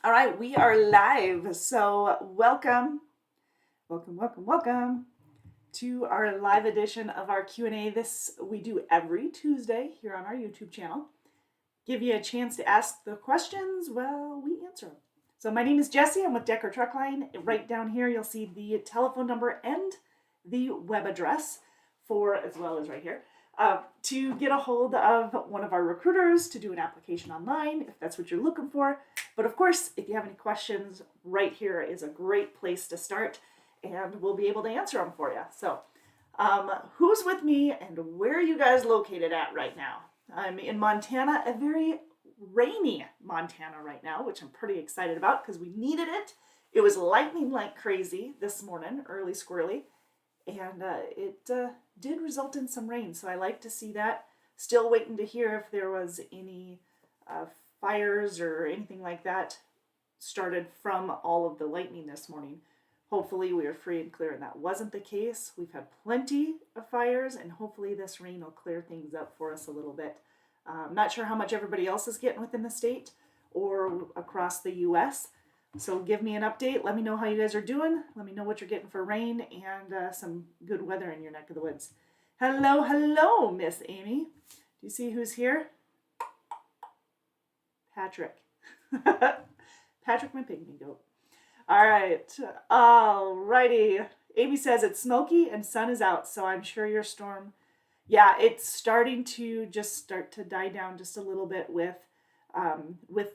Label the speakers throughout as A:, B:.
A: All right, we are live. So welcome to our live edition of our Q&A. This we do every Tuesday here on our YouTube channel. Give you a chance to ask the questions while we answer them. So my name is Jessie. I'm with Decker Truckline. Right down here, you'll see the telephone number and the web address for, as well as right here, to get a hold of one of our recruiters to do an application online if that's what you're looking for. But of course, if you have any questions, right here is a great place to start and we'll be able to answer them for you. So who's with me and where are you guys located at right now? I'm in Montana, a very rainy Montana right now, which I'm pretty excited about because we needed it. It was lightning like crazy this morning, early squirrely, and it did result in some rain. So I like to see that. Still waiting to hear if there was any fires or anything like that started from all of the lightning this morning. Hopefully we are free and clear, and that wasn't the case. We've had plenty of fires, and hopefully this rain will clear things up for us a little bit. Not sure how much everybody else is getting within the state or across the U.S., so give me an update. Let me know how you guys are doing. Let me know what you're getting for rain and some good weather in your neck of the woods. Hello, Miss Amy. Do you see who's here? Patrick. Patrick, my pygmy goat. All righty. Amy says it's smoky and sun is out, so I'm sure your storm, yeah, it's starting to start to die down just a little bit with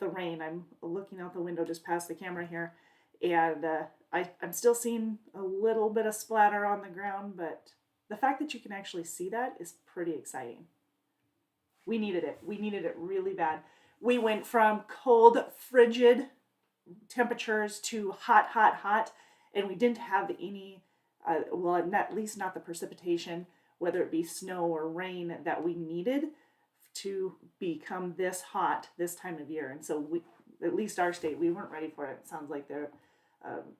A: the rain. I'm looking out the window just past the camera here, and I'm still seeing a little bit of splatter on the ground, but the fact that you can actually see that is pretty exciting. We needed it. We needed it really bad. We went from cold, frigid temperatures to hot, and we didn't have any, at least not the precipitation, whether it be snow or rain, that we needed to become this hot this time of year. And so we, at least our state, we weren't ready for it. It sounds like they're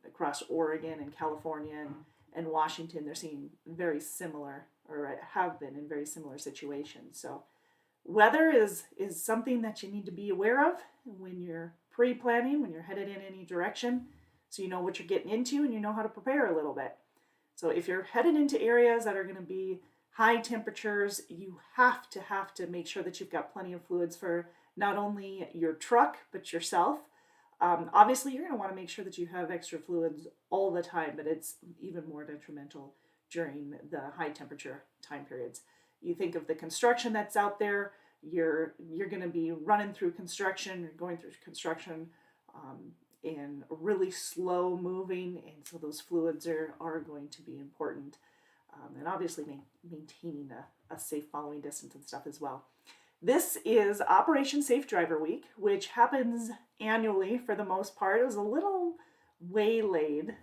A: across Oregon and California and Washington, they're seeing very similar, or have been in very similar situations. So weather is something that you need to be aware of when you're pre-planning, when you're headed in any direction, so you know what you're getting into and you know how to prepare a little bit. So if you're headed into areas that are going to be high temperatures, you have to make sure that you've got plenty of fluids for not only your truck, but yourself. Obviously, you're going to want to make sure that you have extra fluids all the time, but it's even more detrimental during the high temperature time periods. You think of the construction that's out there, you're going to be running through construction, you're going through construction and really slow moving, and so those fluids are going to be important. And obviously maintaining a safe following distance and stuff as well. This is Operation Safe Driver Week, which happens annually for the most part. It was a little waylaid.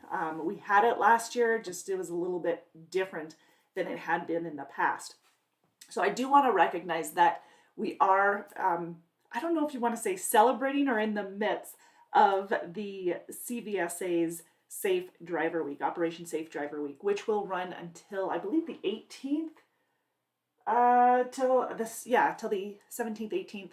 A: We had it last year, just it was a little bit different than it had been in the past. So I do want to recognize that we are, I don't know if you want to say celebrating or in the midst of the CVSA's Safe Driver Week, Operation Safe Driver Week, which will run until, I believe, the 18th, till the 17th, 18th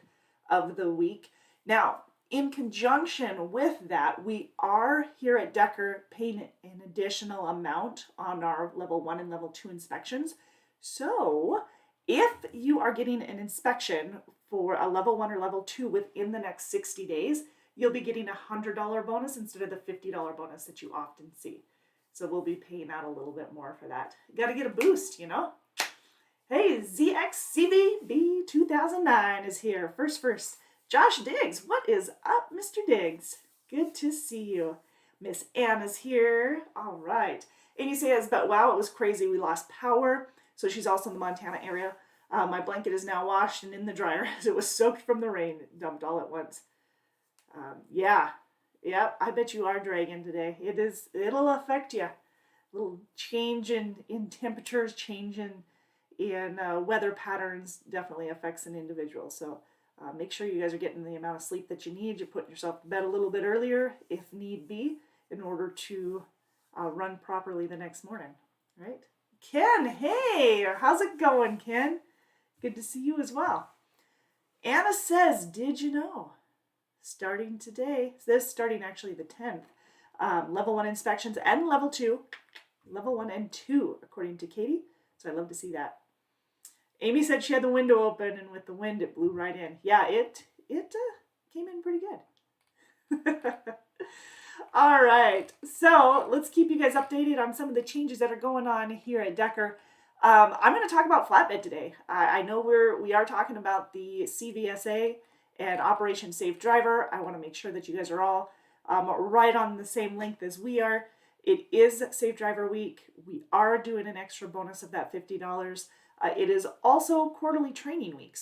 A: of the week. Now, in conjunction with that, we are here at Decker paying an additional amount on our level 1 and level 2 inspections. So if you are getting an inspection for a level 1 or level 2 within the next 60 days, you'll be getting a $100 bonus instead of the $50 bonus that you often see. So we'll be paying out a little bit more for that. Got to get a boost, you know? Hey, ZXCVB 2009 is here. First. Josh Diggs, what is up, Mr. Diggs? Good to see you. Miss Anna's here. All right. Amy says, but wow, it was crazy. We lost power. So she's also in the Montana area. My blanket is now washed and in the dryer as it was soaked from the rain. It dumped all at once. Yeah, I bet you are dragging today. It'll affect you. A little change in temperatures, change in weather patterns definitely affects an individual. So make sure you guys are getting the amount of sleep that you need. You're putting yourself to bed a little bit earlier, if need be, in order to run properly the next morning, right? Ken, hey, how's it going, Ken? Good to see you as well. Anna says, did you know? starting today. This starting actually the 10th. Level 1 inspections and level 2. Level 1 and 2, according to Katie. So I love to see that. Amy said she had the window open, and with the wind, it blew right in. Yeah, it came in pretty good. All right, so let's keep you guys updated on some of the changes that are going on here at Decker. I'm going to talk about Flatbed today. I know we are talking about the CVSA and Operation Safe Driver. I want to make sure that you guys are all right on the same length as we are. It is Safe Driver Week. We are doing an extra bonus of that $50. It is also quarterly training week,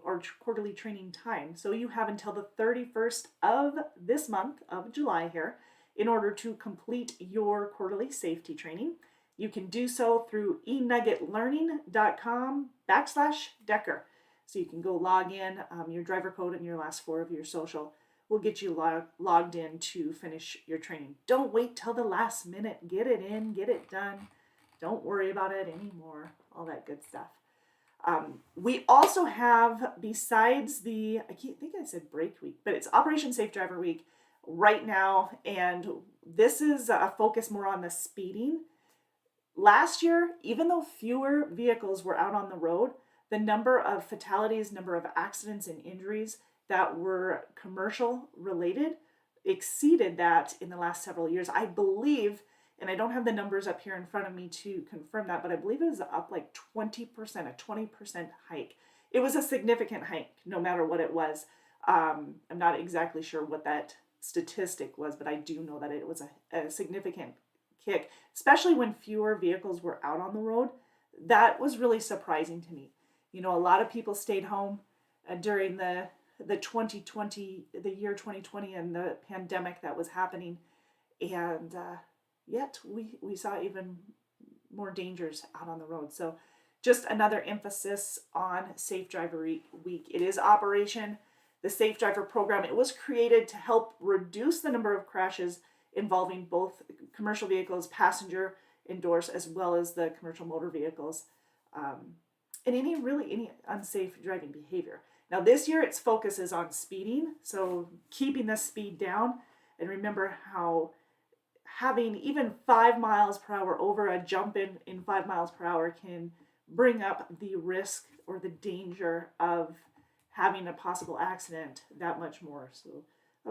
A: or quarterly training time. So you have until the 31st of this month of July here in order to complete your quarterly safety training. You can do so through enuggetlearning.com/Decker. So you can go log in, your driver code and your last 4 of your social will get you logged in to finish your training. Don't wait till the last minute. Get it in, get it done. Don't worry about it anymore. All that good stuff. We also have, besides I think I said break week, but it's Operation Safe Driver Week right now. And this is a focus more on the speeding. Last year, even though fewer vehicles were out on the road, the number of fatalities, number of accidents and injuries that were commercial related exceeded that in the last several years. I believe, and I don't have the numbers up here in front of me to confirm that, but I believe it was up like 20%, a 20% hike. It was a significant hike, no matter what it was. I'm not exactly sure what that statistic was, but I do know that it was a significant kick, especially when fewer vehicles were out on the road. That was really surprising to me. You know, a lot of people stayed home during the 2020, the year 2020, and the pandemic that was happening, and yet we saw even more dangers out on the road. So just another emphasis on Safe Driver Week. It is the Safe Driver program. It was created to help reduce the number of crashes involving both commercial vehicles, passenger indoors, as well as the commercial motor vehicles, and any unsafe driving behavior. Now this year its focus is on speeding, so keeping the speed down. And remember how having even 5 miles per hour over a jump in 5 miles per hour can bring up the risk or the danger of having a possible accident that much more. So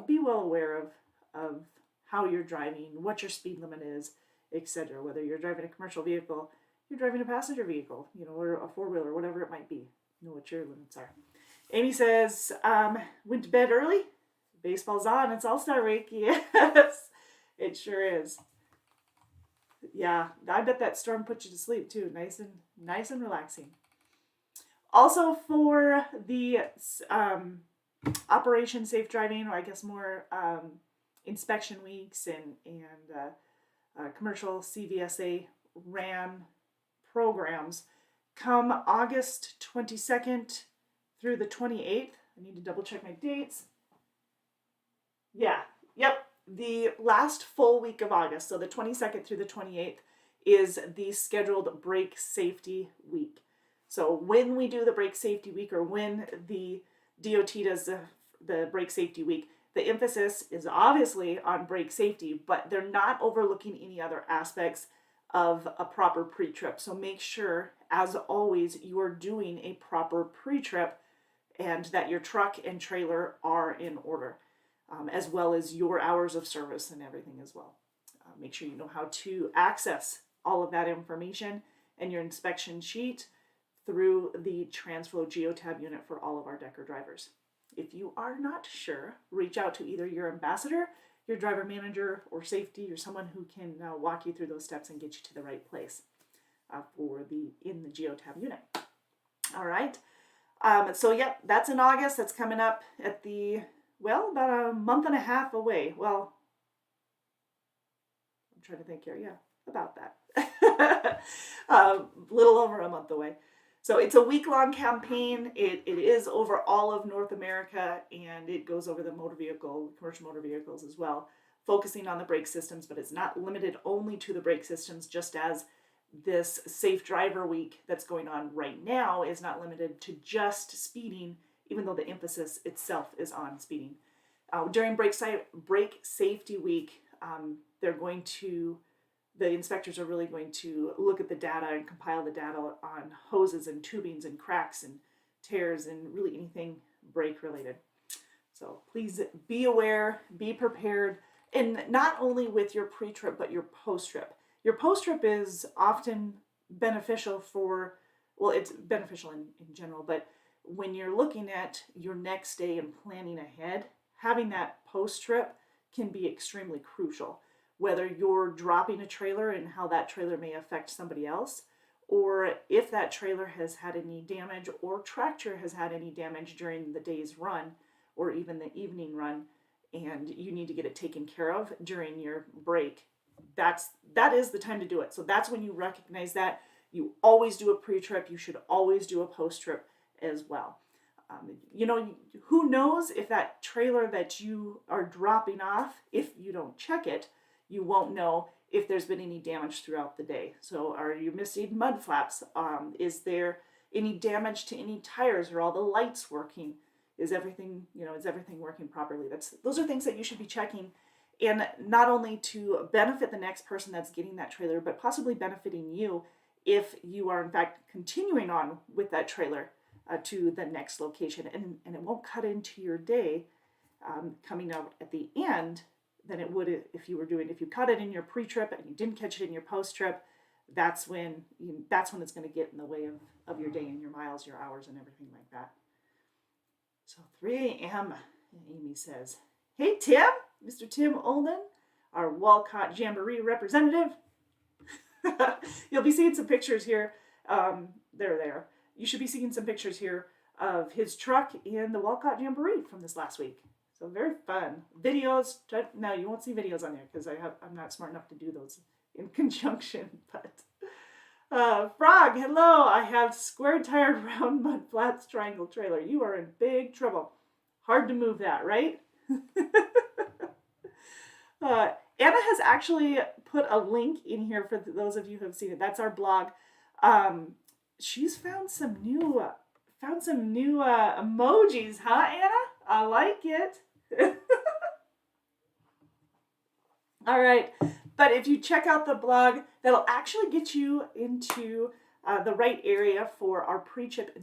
A: be well aware of how you're driving, what your speed limit is, etc. Whether you're driving a commercial vehicle, you're driving a passenger vehicle, or a 4-wheeler, whatever it might be. Know what your limits are. Amy says, went to bed early. Baseball's on. It's All-Star Week. Yes, it sure is. Yeah, I bet that storm put you to sleep too. Nice and relaxing. Also for the Operation Safe Driving, or I guess more inspection weeks and commercial CVSA ran programs, come August 22nd through the 28th. I need to double check my dates. The last full week of August, so the 22nd through the 28th, is the scheduled Brake Safety Week. So when we do the Brake Safety Week, or when the DOT does the Brake Safety Week, the emphasis is obviously on brake safety, but they're not overlooking any other aspects of a proper pre-trip. So make sure, as always, you are doing a proper pre-trip and that your truck and trailer are in order, as well as your hours of service and everything as well. Make sure you know how to access all of that information and your inspection sheet through the TransFlow Geotab unit for all of our Decker drivers. If you are not sure, reach out to either your ambassador, your driver manager, or safety, or someone who can walk you through those steps and get you to the right place in the Geotab unit. All right. That's in August. That's coming up at about a month and a half away. Well, I'm trying to think here. Yeah, about that. A little over a month away. So it's a week-long campaign. It is over all of North America, and it goes over the commercial motor vehicles as well, focusing on the brake systems, but it's not limited only to the brake systems, just as this Safe Driver Week that's going on right now is not limited to just speeding, even though the emphasis itself is on speeding. During brake safety week, the inspectors are really going to look at the data and compile the data on hoses and tubings and cracks and tears and really anything brake related. So please be aware, be prepared, and not only with your pre-trip, but your post-trip. Your post-trip is often beneficial it's beneficial in general, but when you're looking at your next day and planning ahead, having that post-trip can be extremely crucial. Whether you're dropping a trailer and how that trailer may affect somebody else, or if that trailer has had any damage or tractor has had any damage during the day's run or even the evening run, and you need to get it taken care of during your break, that is the time to do it. So that's when you recognize that. You always do a pre-trip. You should always do a post-trip as well. Who knows if that trailer that you are dropping off, if you don't check it, you won't know if there's been any damage throughout the day. So are you missing mud flaps? Is there any damage to any tires? Are all the lights working? Is everything working properly? Those are things that you should be checking, and not only to benefit the next person that's getting that trailer, but possibly benefiting you if you are in fact continuing on with that trailer to the next location, and it won't cut into your day coming out at the end than it would if you cut it in your pre-trip and you didn't catch it in your post-trip. That's when it's going to get in the way of your day and your miles, your hours, and everything like that. So 3 a.m. Amy says, "Hey Tim, Mr. Tim Olden, our Walcott Jamboree representative." You'll be seeing some pictures here. There. You should be seeing some pictures here of his truck in the Walcott Jamboree from this last week. So very fun. Videos. No, you won't see videos on there because I'm not smart enough to do those in conjunction. But Frog, hello. I have square-tired round mud flats triangle trailer. You are in big trouble. Hard to move that, right? Anna has actually put a link in here for those of you who have seen it. That's our blog. She's found some new emojis, huh, Anna? I like it. All right, but if you check out the blog, that'll actually get you into the right area for our pre-trip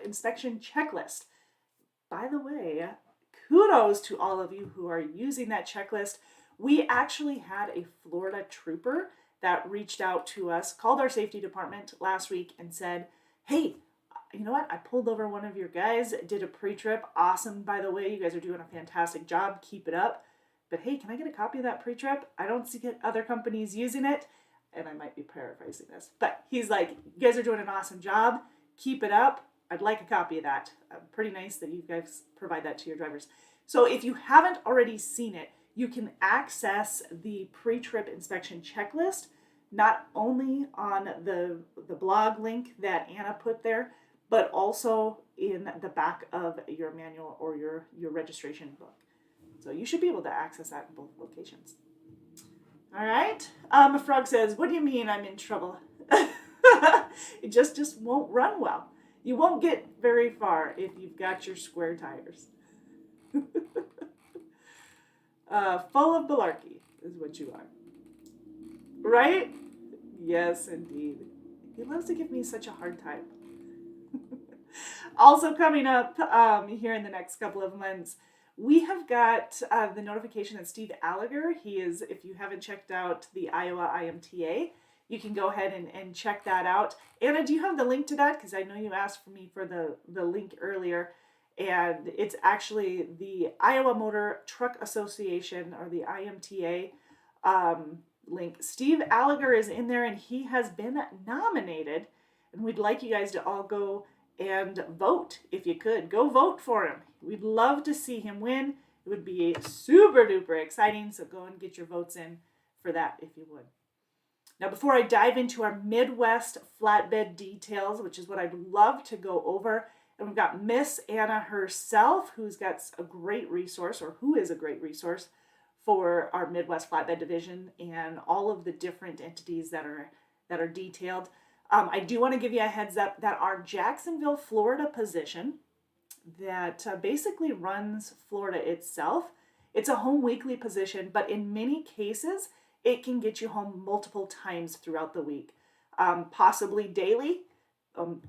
A: inspection checklist. By the way, kudos to all of you who are using that checklist. We actually had a Florida trooper that reached out to us, called our safety department last week and said, "Hey, you know what? I pulled over one of your guys, did a pre-trip. Awesome, by the way. You guys are doing a fantastic job. Keep it up. But hey, can I get a copy of that pre-trip? I don't see other companies using it." And I might be paraphrasing this, but he's like, "You guys are doing an awesome job. Keep it up. I'd like a copy of that." Pretty nice that you guys provide that to your drivers. So if you haven't already seen it, you can access the pre-trip inspection checklist, not only on the blog link that Anna put there, but also in the back of your manual or your registration book. So you should be able to access that in both locations. All right. Frog says, "What do you mean I'm in trouble?" It just won't run well. You won't get very far if you've got your square tires. Full of malarkey is what you are. Right? Yes, indeed. He loves to give me such a hard time. Also coming up here in the next couple of months, we have got the notification that Steve Allager, if you haven't checked out the Iowa IMTA, you can go ahead and check that out. Anna, do you have the link to that? Because I know you asked for me for the link earlier. And it's actually the Iowa Motor Truck Association, or the IMTA link. Steve Allager is in there, and he has been nominated. And we'd like you guys to all go and vote if you could. Go vote for him. We'd love to see him win. It would be super duper exciting. So go and get your votes in for that if you would. Now, before I dive into our Midwest flatbed details, which is what I'd love to go over, and we've got Miss Anna herself, who's got a great resource, or who is a great resource for our Midwest flatbed division and all of the different entities that are detailed. I do want to give you a heads up that our Jacksonville, Florida position that basically runs Florida itself. It's a home weekly position, but in many cases, it can get you home multiple times throughout the week, possibly daily.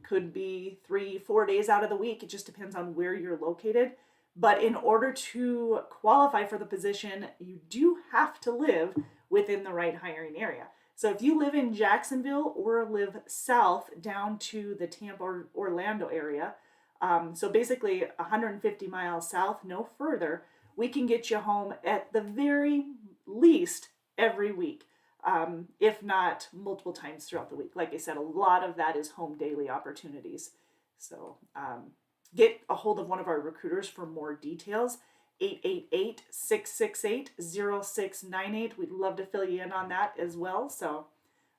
A: Could be 3, 4 days out of the week. It just depends on where you're located. But in order to qualify for the position, you do have to live within the right hiring area. So if you live in Jacksonville or live south down to the Tampa or Orlando area, so basically 150 miles south, no further, we can get you home at the very least every week, if not multiple times throughout the week. Like I said, a lot of that is home daily opportunities. So get a hold of one of our recruiters for more details. 888-668-0698. We'd love to fill you in on that as well. So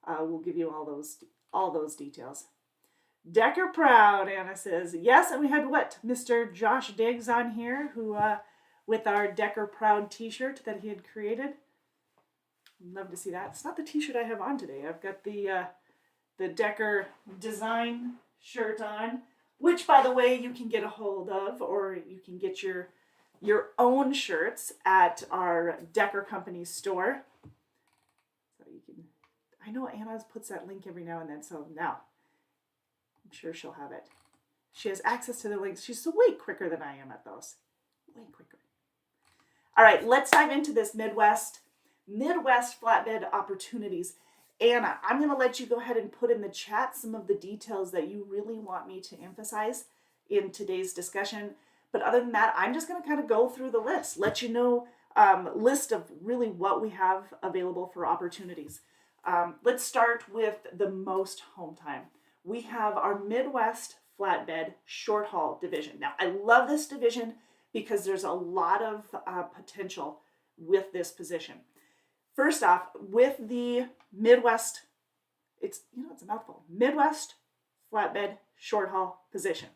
A: we'll give you all those details. Decker Proud, Anna says. Yes, and we had Mr. Josh Diggs on here, who with our Decker Proud t-shirt that he had created. Love to see that. It's not the t-shirt I have on today. I've got the Decker design shirt on, which, by the way, you can get a hold of, or you can get your own shirts at our Decker Company store. So you can, I know Anna puts that link every now and then, so now I'm sure she'll have it. She has access to the links. She's way quicker than I am at those. Way quicker. All right, let's dive into this Midwest flatbed opportunities. Anna, I'm going to let you go ahead and put in the chat some of the details that you really want me to emphasize in today's discussion. But other than that, I'm just going to kind of go through the list, let you know list of really what we have available for opportunities. Let's start with the most home time. We have our Midwest flatbed short haul division. Now, I love this division because there's a lot of potential with this position. First off, with the Midwest, it's a mouthful, Midwest flatbed short haul position.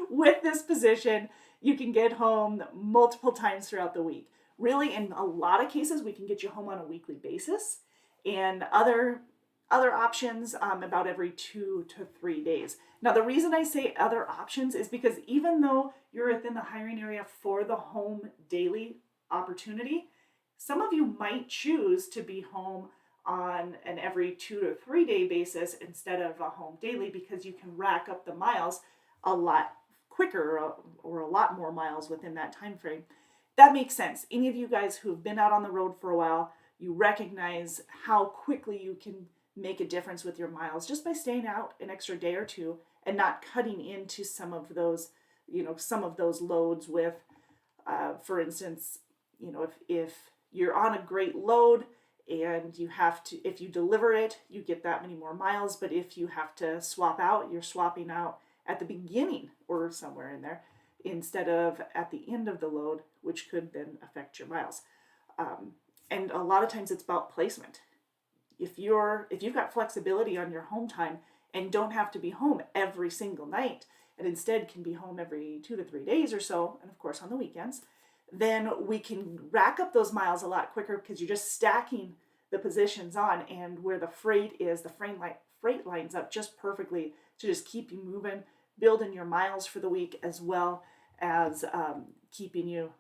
A: With this position, you can get home multiple times throughout the week. Really, in a lot of cases, we can get you home on a weekly basis, and other options about every 2 to 3 days. Now, the reason I say other options is because even though you're within the hiring area for the home daily opportunity, some of you might choose to be home on an every 2 to 3 day basis instead of a home daily, because you can rack up the miles a lot quicker, or a lot more miles within that time frame. That makes sense. Any of you guys who've been out on the road for a while, you recognize how quickly you can make a difference with your miles just by staying out an extra day or two and not cutting into some of those loads with, for instance, if you're on a great load and if you deliver it, you get that many more miles. But if you have to swap out, you're swapping out at the beginning or somewhere in there instead of at the end of the load, which could then affect your miles. And a lot of times it's about placement. If you've got flexibility on your home time and don't have to be home every single night, and instead can be home every 2 to 3 days or so, and of course on the weekends, then we can rack up those miles a lot quicker because you're just stacking the positions on, and where the freight is, the freight lines up just perfectly to just keep you moving, building your miles for the week, as well as keeping you,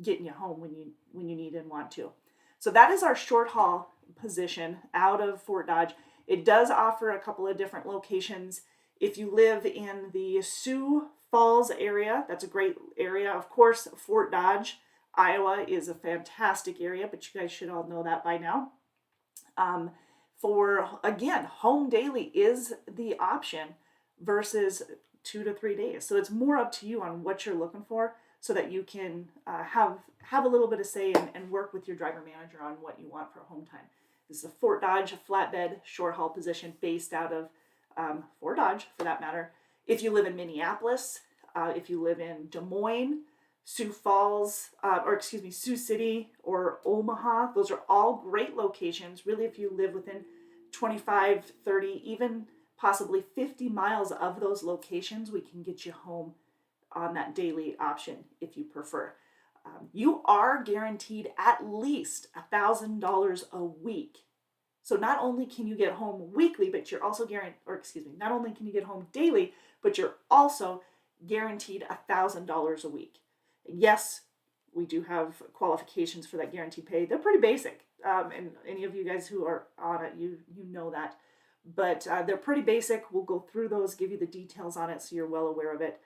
A: getting you home when you need and want to. So that is our short haul position out of Fort Dodge. It does offer a couple of different locations. If you live in the Sioux Falls area, that's a great area. Of course, Fort Dodge, Iowa is a fantastic area, but you guys should all know that by now. Again, home daily is the option versus 2 to 3 days. So it's more up to you on what you're looking for, so that you can have a little bit of say and work with your driver manager on what you want for home time. This is a Fort Dodge flatbed short haul position based out of Fort Dodge, for that matter. If you live in Minneapolis, if you live in Des Moines, Sioux City, or Omaha, those are all great locations. Really, if you live within 25, 30, even possibly 50 miles of those locations, we can get you home on that daily option if you prefer. You are guaranteed at least $1,000 a week. So not only can you get home weekly, but you're also not only can you get home daily, but you're also guaranteed $1,000 a week. Yes, we do have qualifications for that guaranteed pay. They're pretty basic, and any of you guys who are on it, you know that. But they're pretty basic. We'll go through those, give you the details on it, so you're well aware of it.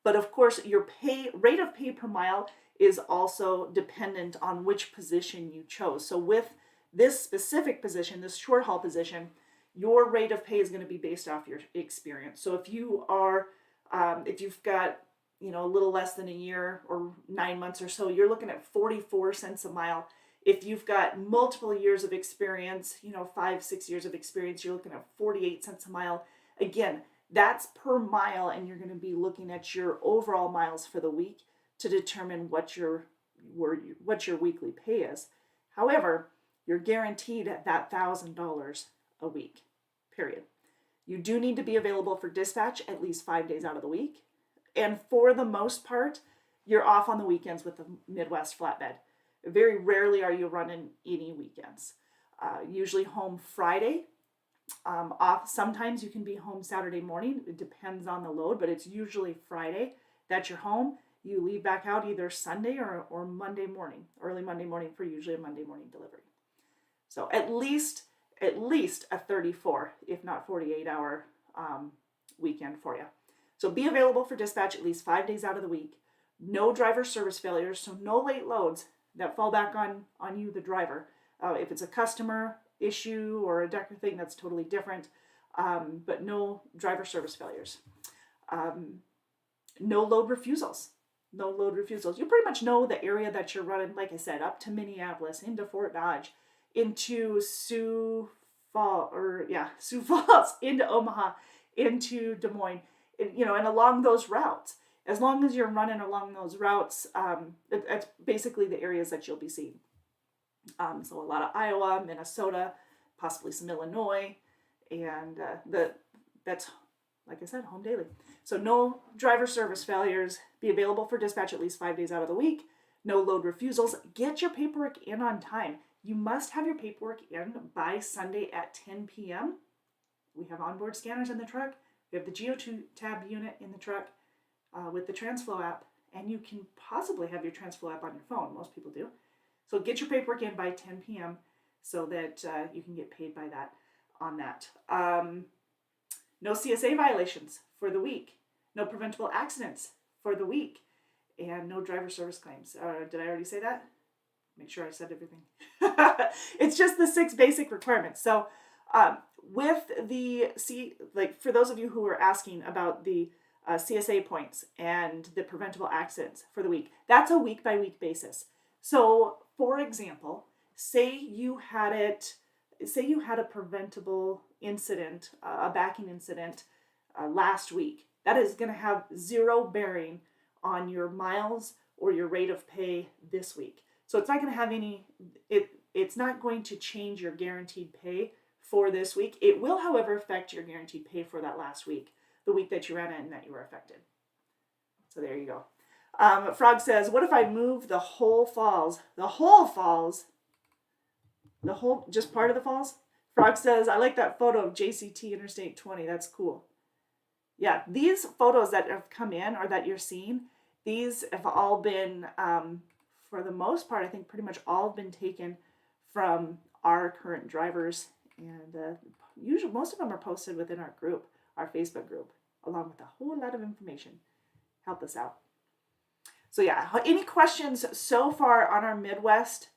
A: But of course, your rate of pay per mile is also dependent on which position you chose. So with this specific position, this short haul position, your rate of pay is going to be based off your experience. So if you are, if you've got, a little less than a year or 9 months or so, you're looking at 44 cents a mile. If you've got multiple years of experience, 5-6 years of experience, you're looking at 48 cents a mile. Again, that's per mile, and you're going to be looking at your overall miles for the week to determine what your weekly pay is. However, you're guaranteed at that $1,000 a week, period. You do need to be available for dispatch at least 5 days out of the week. And for the most part, you're off on the weekends with the Midwest Flatbed. Very rarely are you running any weekends. Usually home Friday. Off. Sometimes you can be home Saturday morning. It depends on the load, but it's usually Friday that you're home. You leave back out either Sunday or Monday morning, early Monday morning for usually a Monday morning delivery. So at least a 34, if not 48-hour weekend for you. So be available for dispatch at least 5 days out of the week. No driver service failures, so no late loads that fall back on you, the driver. If it's a customer issue or a decker thing, that's totally different. But no driver service failures. No load refusals. No load refusals. You pretty much know the area that you're running, like I said, up to Minneapolis, into Fort Dodge, into Sioux Falls, into Omaha, into Des Moines, and along those routes. As long as you're running along those routes, that's basically the areas that you'll be seeing. So a lot of Iowa, Minnesota, possibly some Illinois, and that's, like I said, home daily. So no driver service failures. Be available for dispatch at least 5 days out of the week. No load refusals. Get your paperwork in on time. You must have your paperwork in by Sunday at 10 p.m. We have onboard scanners in the truck. We have the Geo2 tab unit in the truck with the TransFlow app, and you can possibly have your TransFlow app on your phone. Most people do. So get your paperwork in by 10 p.m. so that you can get paid by that on that. No CSA violations for the week. No preventable accidents for the week. And no driver service claims. Did I already say that? Make sure I said everything. It's just the 6 basic requirements. So with the, for those of you who are asking about the CSA points and the preventable accidents for the week, that's a week-by-week basis. So, for example, say you had a preventable incident, a backing incident last week. That is going to have zero bearing on your miles or your rate of pay this week. So it's not going to have it's not going to change your guaranteed pay for this week. It will, however, affect your guaranteed pay for that last week, the week that you ran it and that you were affected. So there you go. Frog says, what if I move the whole falls? Just part of the falls? Frog says, I like that photo of JCT Interstate 20. That's cool. Yeah, these photos that have come in or that you're seeing, these have all been, for the most part, I think pretty much all have been taken from our current drivers. And usually most of them are posted within our group, our Facebook group, along with a whole lot of information. Help us out. So yeah, any questions so far on our Midwest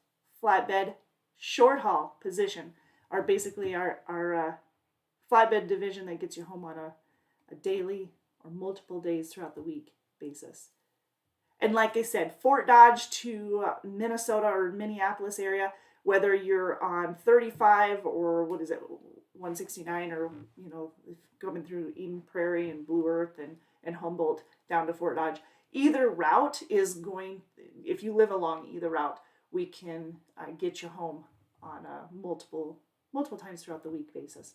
A: flatbed short haul position are basically our flatbed division that gets you home on a daily or multiple days throughout the week basis. And like I said, Fort Dodge to Minnesota or Minneapolis area, whether you're on 35 or 169 or, going through Eden Prairie and Blue Earth and Humboldt down to Fort Dodge, either route is going, if you live along either route, we can get you home on a multiple times throughout the week basis.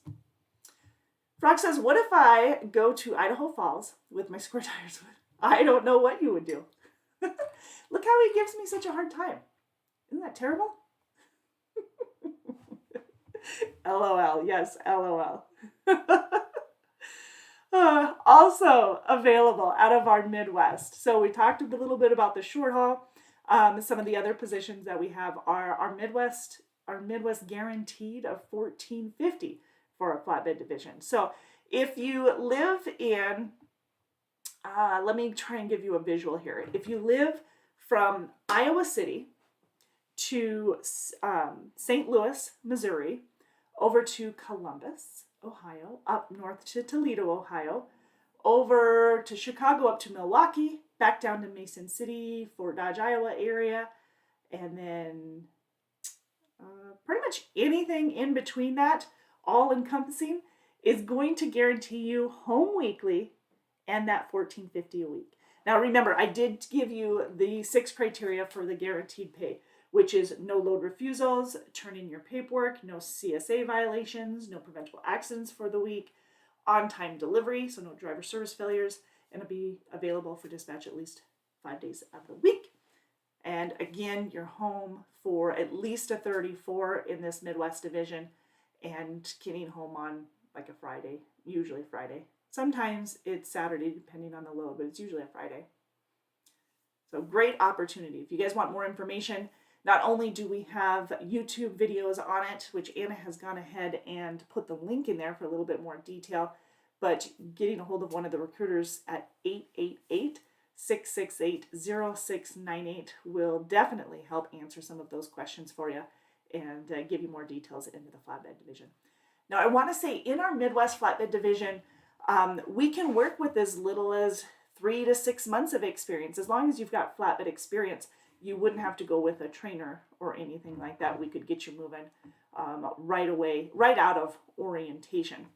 A: Frog says, what if I go to Idaho Falls with my square tires? I don't know what you would do. Look how he gives me such a hard time. Isn't that terrible? LOL. Yes, LOL. Also available out of our Midwest. So we talked a little bit about the short haul. Some of the other positions that we have are our Midwest guaranteed of $14.50 for a flatbed division. So if you live in, let me try and give you a visual here. If you live from Iowa City to St. Louis, Missouri, over to Columbus, Ohio, up north to Toledo, Ohio, over to Chicago, up to Milwaukee, back down to Mason City, Fort Dodge, Iowa area, and then pretty much anything in between that, all encompassing, is going to guarantee you home weekly and that $14.50 a week. Now remember, I did give you the 6 criteria for the guaranteed pay, which is no load refusals, turn in your paperwork, no CSA violations, no preventable accidents for the week, on-time delivery, so no driver service failures, and it'll be available for dispatch at least 5 days of the week. And again, you're home for at least a 34 in this Midwest division, and getting home on like a Friday, usually Friday. Sometimes it's Saturday depending on the load, but it's usually a Friday. So great opportunity. If you guys want more information, not only do we have YouTube videos on it, which Anna has gone ahead and put the link in there for a little bit more detail, but getting a hold of one of the recruiters at 888-668-0698 will definitely help answer some of those questions for you and give you more details into the flatbed division. Now, I want to say in our Midwest flatbed division, we can work with as little as 3 to 6 months of experience. As long as you've got flatbed experience, you wouldn't have to go with a trainer or anything like that. We could get you moving right away, right out of orientation.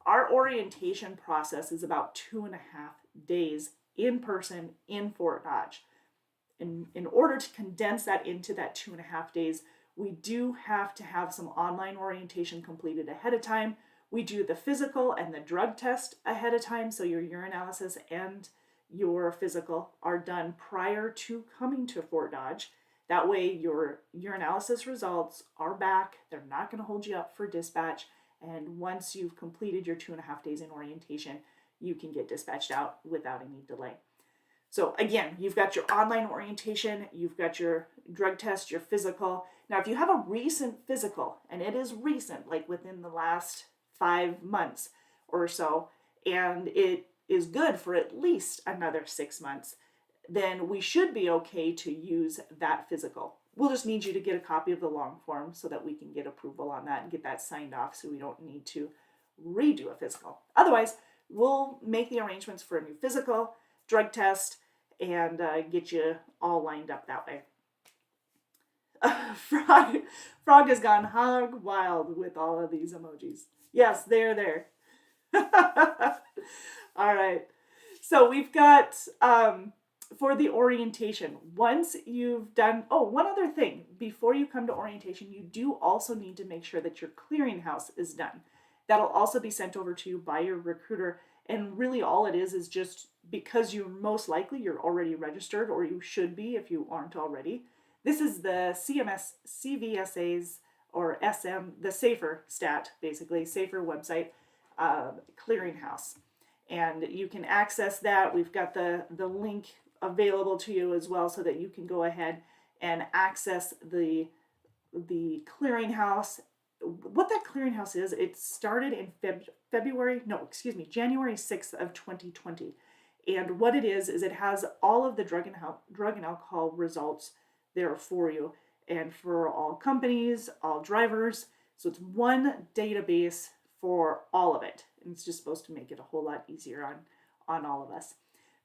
A: Our orientation process is about 2.5 days in person in Fort Dodge. In order to condense that into that 2.5 days, we do have to have some online orientation completed ahead of time. We do the physical and the drug test ahead of time, so your urinalysis and your physical are done prior to coming to Fort Dodge. That way your urinalysis results are back. They're not going to hold you up for dispatch. And once you've completed your 2.5 days in orientation, you can get dispatched out without any delay. So again, you've got your online orientation, you've got your drug test, your physical. Now, if you have a recent physical, and it is recent, like within the last 5 months or so, and it is good for at least another 6 months, then we should be okay to use that physical. We'll just need you to get a copy of the long form so that we can get approval on that and get that signed off, so we don't need to redo a physical. Otherwise, we'll make the arrangements for a new physical, drug test, and get you all lined up that way. Frog has gone hog wild with all of these emojis. Yes, they're there. All right. So we've got, for the orientation, once you've done, one other thing. Before you come to orientation, you do also need to make sure that your clearinghouse is done. That'll also be sent over to you by your recruiter. And really all it is just because you're most likely you're already registered, or you should be if you aren't already. This is the CVSA's or SM, the Safer Stat, basically, Safer website clearinghouse. And you can access that. We've got the link available to you as well so that you can go ahead and access the clearinghouse. What that clearinghouse is, it started in January 6th of 2020. And what it is it has all of the drug and alcohol results there for you, and for all companies, all drivers. So it's one database for all of it. And it's just supposed to make it a whole lot easier on all of us.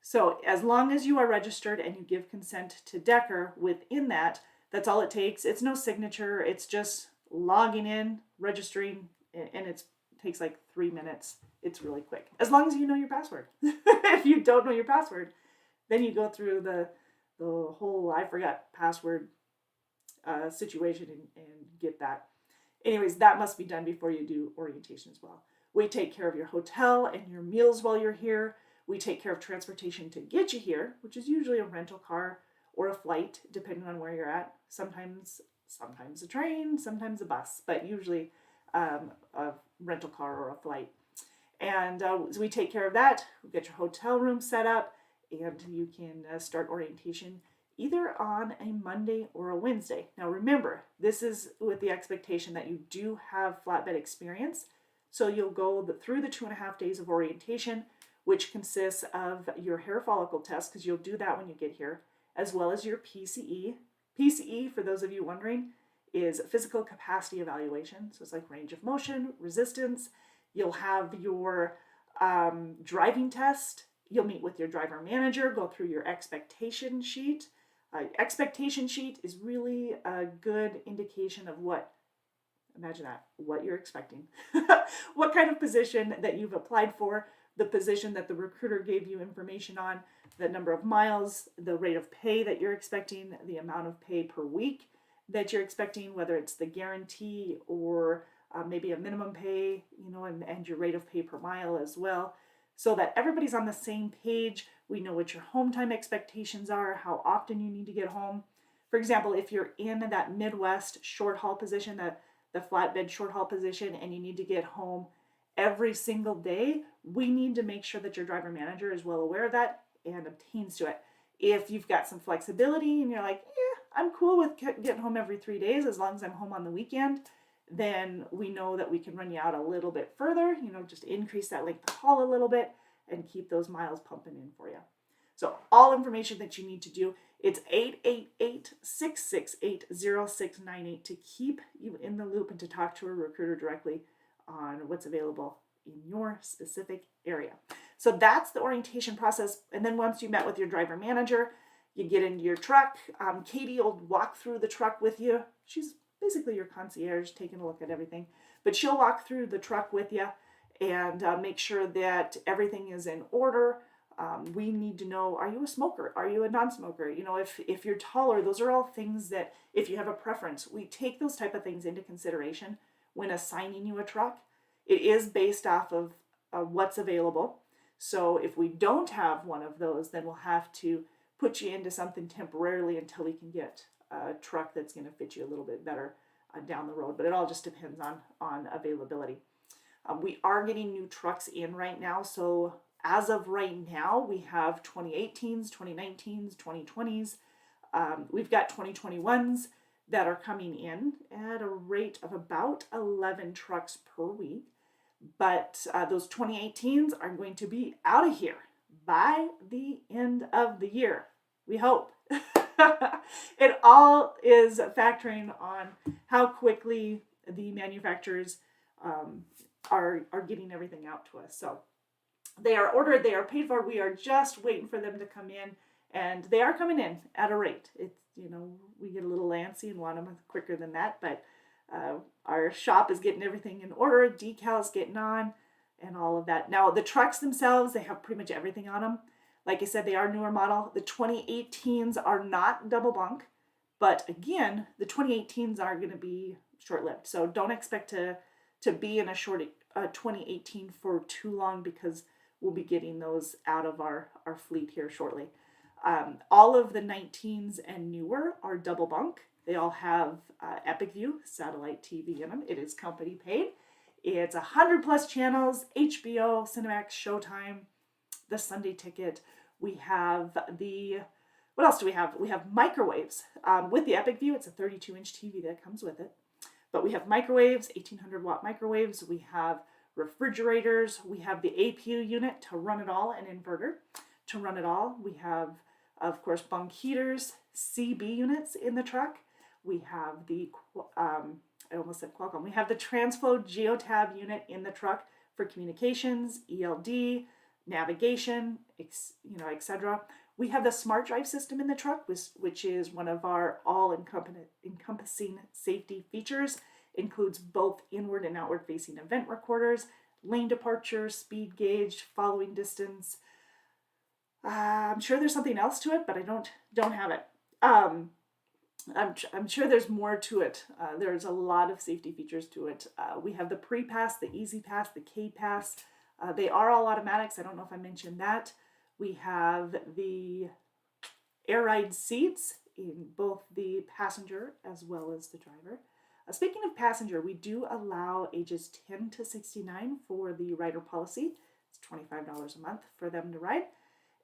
A: So as long as you are registered and you give consent to Decker within that, that's all it takes. It's no signature. It's just logging in, registering, and it takes like 3 minutes. It's really quick. As long as you know your password. If you don't know your password, then you go through the whole I forgot password situation and get that. Anyways, that must be done before you do orientation as well. We take care of your hotel and your meals while you're here. We take care of transportation to get you here, which is usually a rental car or a flight, depending on where you're at. Sometimes a train, sometimes a bus, but usually a rental car or a flight. And so we take care of that. We get your hotel room set up, and you can start orientation either on a Monday or a Wednesday. Now remember, this is with the expectation that you do have flatbed experience. So you'll go through the 2.5 days of orientation, which consists of your hair follicle test, because you'll do that when you get here, as well as your PCE. PCE, for those of you wondering, is physical capacity evaluation. So it's like range of motion, resistance. You'll have your driving test. You'll meet with your driver manager, go through your expectation sheet. Expectation sheet is really a good indication of what, imagine that, what you're expecting. What kind of position that you've applied for, the position that the recruiter gave you information on, the number of miles, the rate of pay that you're expecting, the amount of pay per week that you're expecting, whether it's the guarantee or maybe a minimum pay, and your rate of pay per mile as well, so that everybody's on the same page. We know what your home time expectations are, how often you need to get home. For example, if you're in that Midwest short haul position, the flatbed short haul position, and you need to get home every single day, we need to make sure that your driver manager is well aware of that and obtains to it. If you've got some flexibility and you're like, yeah, I'm cool with getting home every 3 days as long as I'm home on the weekend, then we know that we can run you out a little bit further, just increase that length of haul a little bit and keep those miles pumping in for you. So all information that you need to do, it's 888-668-0698 to keep you in the loop and to talk to a recruiter directly on what's available in your specific area. So that's the orientation process. And then once you met with your driver manager, you get into your truck. Katie will walk through the truck with you. She's basically your concierge, taking a look at everything. But she'll walk through the truck with you and make sure that everything is in order. We need to know, are you a smoker? Are you a non-smoker? If you're taller, those are all things that, if you have a preference, we take those type of things into consideration when assigning you a truck. It is based off of what's available. So if we don't have one of those, then we'll have to put you into something temporarily until we can get a truck that's going to fit you a little bit better down the road. But it all just depends on availability. We are getting new trucks in right now. So as of right now, we have 2018s, 2019s, 2020s. We've got 2021s that are coming in at a rate of about 11 trucks per week. But those 2018s are going to be out of here by the end of the year. We hope. It all is factoring on how quickly the manufacturers are getting everything out to us. So they are ordered, they are paid for. We are just waiting for them to come in, and they are coming in at a rate. It's, we get a little antsy and want them quicker than that, but our shop is getting everything in order, decals getting on, and all of that. Now, the trucks themselves, they have pretty much everything on them. Like I said, they are newer model. The 2018s are not double bunk, but again, the 2018s are going to be short-lived. So don't expect to be in a 2018 for too long, because we'll be getting those out of our fleet here shortly. All of the 19s and newer are double bunk. They all have Epic View satellite TV in them. It is company paid. It's 100+ channels, HBO, Cinemax, Showtime, the Sunday Ticket. We have what else do we have? We have microwaves. With the Epic View, it's a 32-inch TV that comes with it. But we have microwaves, 1800-watt microwaves. We have refrigerators. We have the APU unit to run it all, an inverter to run it all. We have, of course, bunk heaters, CB units in the truck. We have the, I almost said Qualcomm. We have the Transflow Geotab unit in the truck for communications, ELD, navigation, etc. We have the Smart Drive system in the truck, which is one of our all-encompassing safety features. Includes both inward and outward facing event recorders, lane departure, speed gauge, following distance. I'm sure there's something else to it, but I don't have it. I'm sure there's more to it. There's a lot of safety features to it. We have the pre-pass, the easy pass, the K-pass. They are all automatics. I don't know if I mentioned that. We have the air ride seats in both the passenger as well as the driver. Speaking of passenger, we do allow ages 10 to 69 for the rider policy. It's $25 a month for them to ride.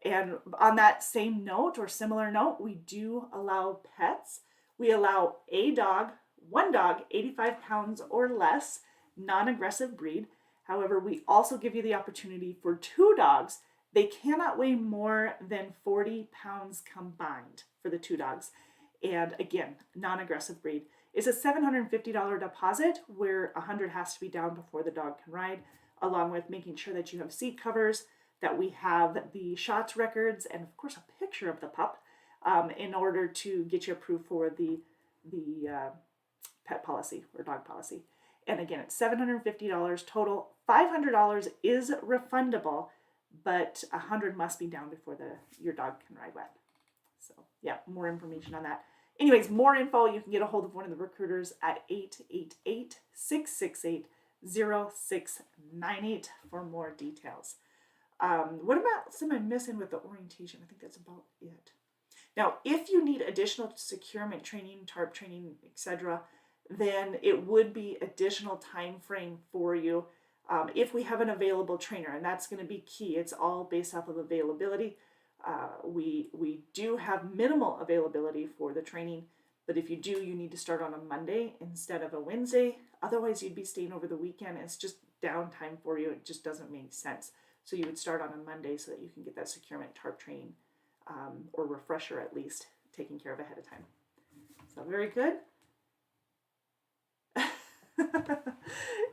A: And on that same note or similar note, we do allow pets. We allow one dog, 85 pounds or less, non-aggressive breed. However, we also give you the opportunity for 2 dogs. They cannot weigh more than 40 pounds combined for the 2 dogs. And again, non-aggressive breed. It's a $750 deposit where $100 has to be down before the dog can ride, along with making sure that you have seat covers, that we have the shots records, and of course a picture of the pup in order to get you approved for the pet policy or dog policy. And again, it's $750 total. $500 is refundable, but $100 must be down before your dog can ride wet. So yeah, more information on that. Anyways, more info, you can get a hold of one of the recruiters at 888-668-0698 for more details. What about some I'm missing with the orientation? I think that's about it. Now, if you need additional securement training, TARP training, etc., then it would be additional time frame for you if we have an available trainer, and that's going to be key. It's all based off of availability. We do have minimal availability for the training, but if you do, you need to start on a Monday instead of a Wednesday. Otherwise, you'd be staying over the weekend. It's just downtime for you. It just doesn't make sense. So you would start on a Monday so that you can get that securement TARP training or refresher at least taken care of ahead of time. So very good.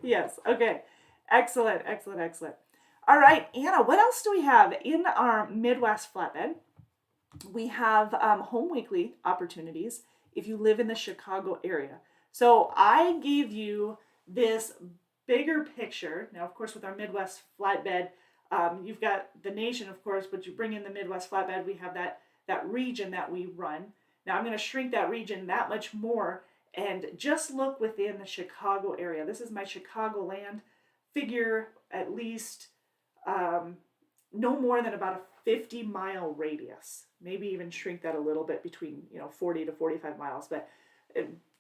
A: Yes. Okay. Excellent. Excellent. Excellent. All right, Anna, what else do we have in our Midwest Flatbed? We have home weekly opportunities if you live in the Chicago area. So I gave you this bigger picture. Now, of course, with our Midwest Flatbed, you've got the nation, of course, but you bring in the Midwest Flatbed, we have that region that we run. Now, I'm going to shrink that region that much more and just look within the Chicago area. This is my Chicagoland. Figure at least no more than about a 50-mile radius. Maybe even shrink that a little bit between 40 to 45 miles, but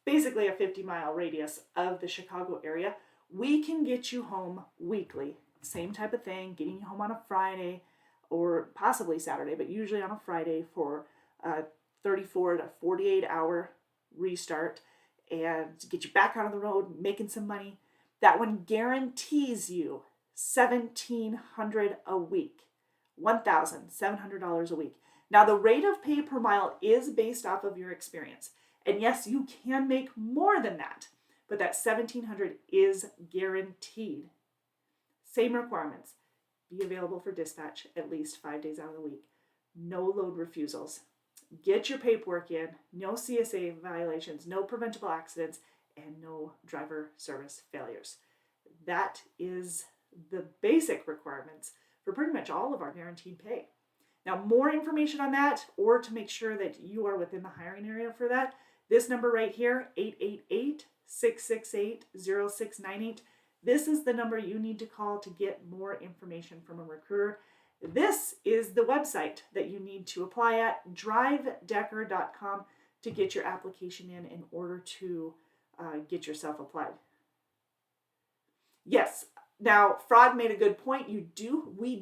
A: basically a 50-mile radius of the Chicago area. We can get you home weekly. Same type of thing, getting you home on a Friday or possibly Saturday, but usually on a Friday for a 34 to 48 hour restart and get you back out on the road, making some money. That one guarantees you $1,700 a week, $1,700 a week. Now, the rate of pay per mile is based off of your experience. And yes, you can make more than that, but that $1,700 is guaranteed. Same requirements. Be available for dispatch at least 5 days out of the week. No load refusals. Get your paperwork in. No CSA violations, no preventable accidents, and no driver service failures. That is the basic requirements for pretty much all of our guaranteed pay. Now, more information on that, or to make sure that you are within the hiring area for that, this number right here, 888-668-0698, this is the number you need to call to get more information from a recruiter. This is the website that you need to apply at, drivedecker.com, to get your application in order to get yourself applied. Yes, now Fraud made a good point. We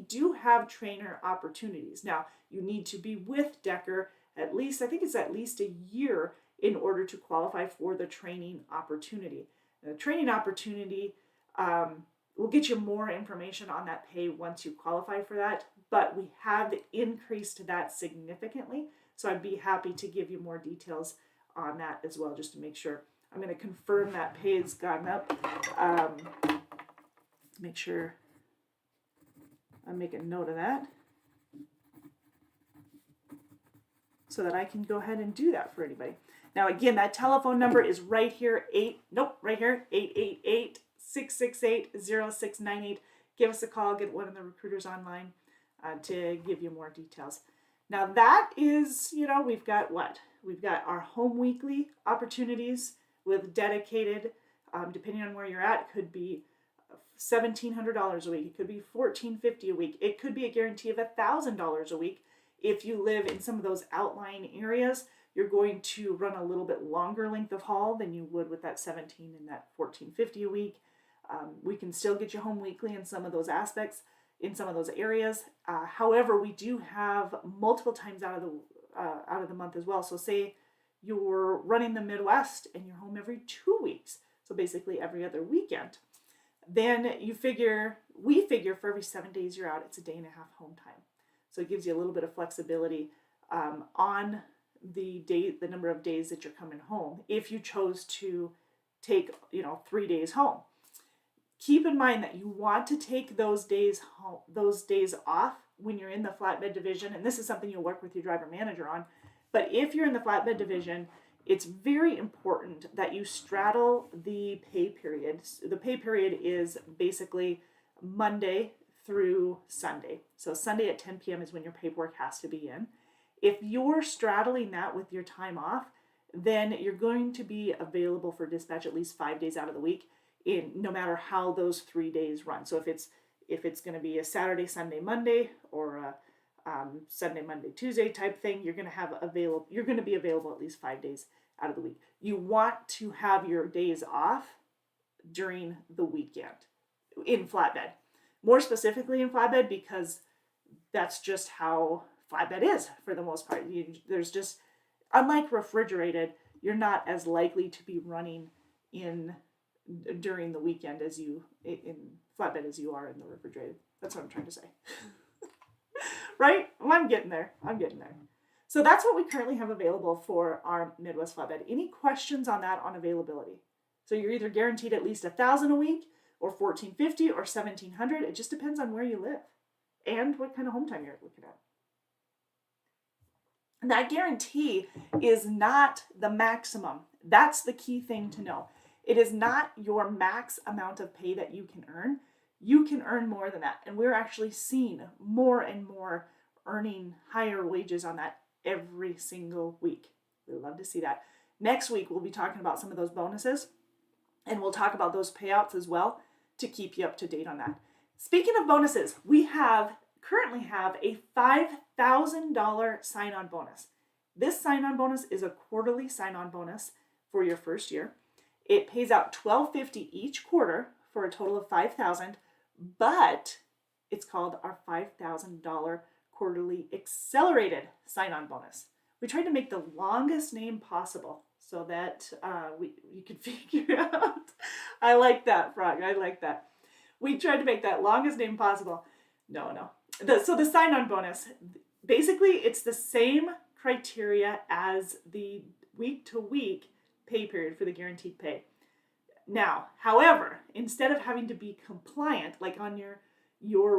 A: do have trainer opportunities. Now, you need to be with Decker at least, I think it's at least a year in order to qualify for the training opportunity. The training opportunity will get you more information on that pay once you qualify for that, but we have increased that significantly. So I'd be happy to give you more details on that as well, just to make sure. I'm going to confirm that pay has gone up. Make sure I make a note of that so that I can go ahead and do that for anybody. Now, again, that telephone number is right here, 888-668-0698. Give us a call, get one of the recruiters online to give you more details. Now, that is, we've got what? We've got our home weekly opportunities with dedicated, depending on where you're at, it could be $1,700 a week. It could be $1,450 a week. It could be a guarantee of $1,000 a week if you live in some of those outlying areas. You're going to run a little bit longer length of haul than you would with that 17 and that 14.50 a week. We can still get you home weekly in some of those aspects, in some of those areas. However, we do have multiple times out of the month as well. So say you're running the Midwest and you're home every 2 weeks, so basically every other weekend. Then we figure for every 7 days you're out, it's a day and a half home time. So it gives you a little bit of flexibility on the number of days that you're coming home if you chose to take 3 days home. Keep in mind that you want to take those days off when you're in the flatbed division, and this is something you'll work with your driver manager on. But if you're in the flatbed division, it's very important that you straddle the pay period. The pay period is basically Monday through Sunday. So Sunday at 10 p.m. is when your paperwork has to be in. If you're straddling that with your time off, then you're going to be available for dispatch at least 5 days out of the week, no matter how those 3 days run. So if it's going to be a Saturday, Sunday, Monday, or a Sunday, Monday, Tuesday type thing, you're going to be available at least 5 days out of the week. You want to have your days off during the weekend in flatbed. More specifically in flatbed, because that's just how flatbed is for the most part. There's just, unlike refrigerated, you're not as likely to be running during the weekend as you in flatbed as you are in the refrigerated. That's what I'm trying to say. Right? Well, I'm getting there. So that's what we currently have available for our Midwest flatbed. Any questions on that, on availability? So you're either guaranteed at least $1,000 a week, or $1,450, or $1,700. It just depends on where you live and what kind of home time you're looking at. And that guarantee is not the maximum. That's the key thing to know. It is not your max amount of pay that you can earn. You can earn more than that. And we're actually seeing more and more earning higher wages on that every single week. We love to see that. Next week, we'll be talking about some of those bonuses, and we'll talk about those payouts as well to keep you up to date on that. Speaking of bonuses, we currently have a $5,000 sign-on bonus. This sign-on bonus is a quarterly sign-on bonus for your first year. It pays out $1,250 each quarter for a total of $5,000, but it's called our $5,000 quarterly accelerated sign-on bonus. We tried to make the longest name possible so that you could figure out. I like that, Frog. I like that. We tried to make that longest name possible. No. So the sign-on bonus, basically it's the same criteria as the week-to-week pay period for the guaranteed pay. Now, however, instead of having to be compliant, like on your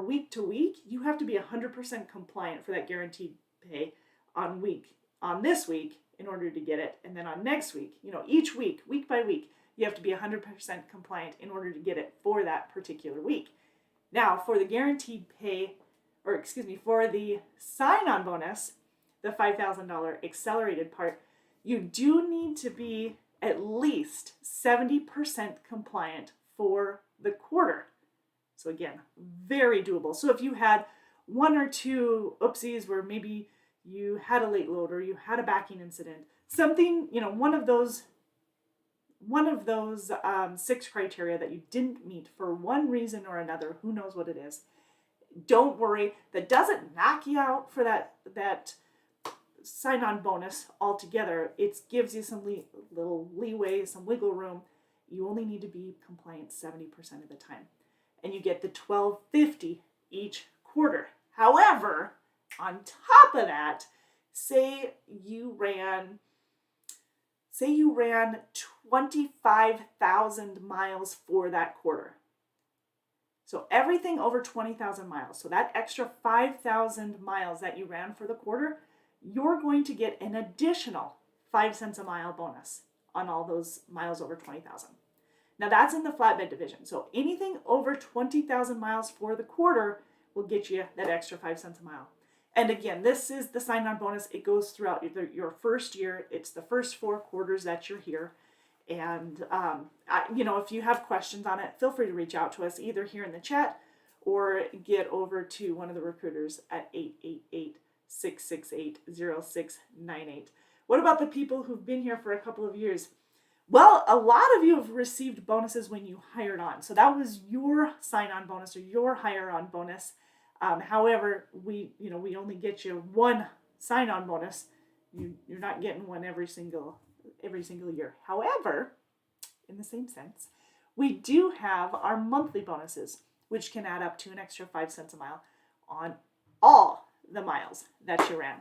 A: week-to-week, you have to be 100% compliant for that guaranteed pay on this week in order to get it. And then on next week, each week by week, you have to be 100% compliant in order to get it for that particular week. Now, for the guaranteed pay, for the sign-on bonus, the $5,000 accelerated part, you do need to be at least 70% compliant for the quarter. So again, very doable. So if you had one or two oopsies where maybe you had a late load or you had a backing incident, something, one of those 6 criteria that you didn't meet for one reason or another, who knows what it is, don't worry. That doesn't knock you out for that sign-on bonus altogether. It gives you some little leeway, some wiggle room. You only need to be compliant 70% of the time. And you get the $1,250 each quarter. However, on top of that, say you ran 25,000 miles for that quarter. So everything over 20,000 miles, so that extra 5,000 miles that you ran for the quarter, you're going to get an additional 5 cents a mile bonus on all those miles over 20,000. Now that's in the flatbed division. So anything over 20,000 miles for the quarter will get you that extra 5 cents a mile. And again, this is the sign-on bonus. It goes throughout your first year. It's the first 4 quarters that you're here. And, if you have questions on it, feel free to reach out to us either here in the chat or get over to one of the recruiters at 888-668-0698. What about the people who've been here for a couple of years? Well, a lot of you have received bonuses when you hired on. So that was your sign-on bonus or your hire-on bonus. However, we only get you one sign-on bonus. You're not getting one every single year. However, in the same sense, we do have our monthly bonuses, which can add up to an extra 5 cents a mile on all the miles that you ran.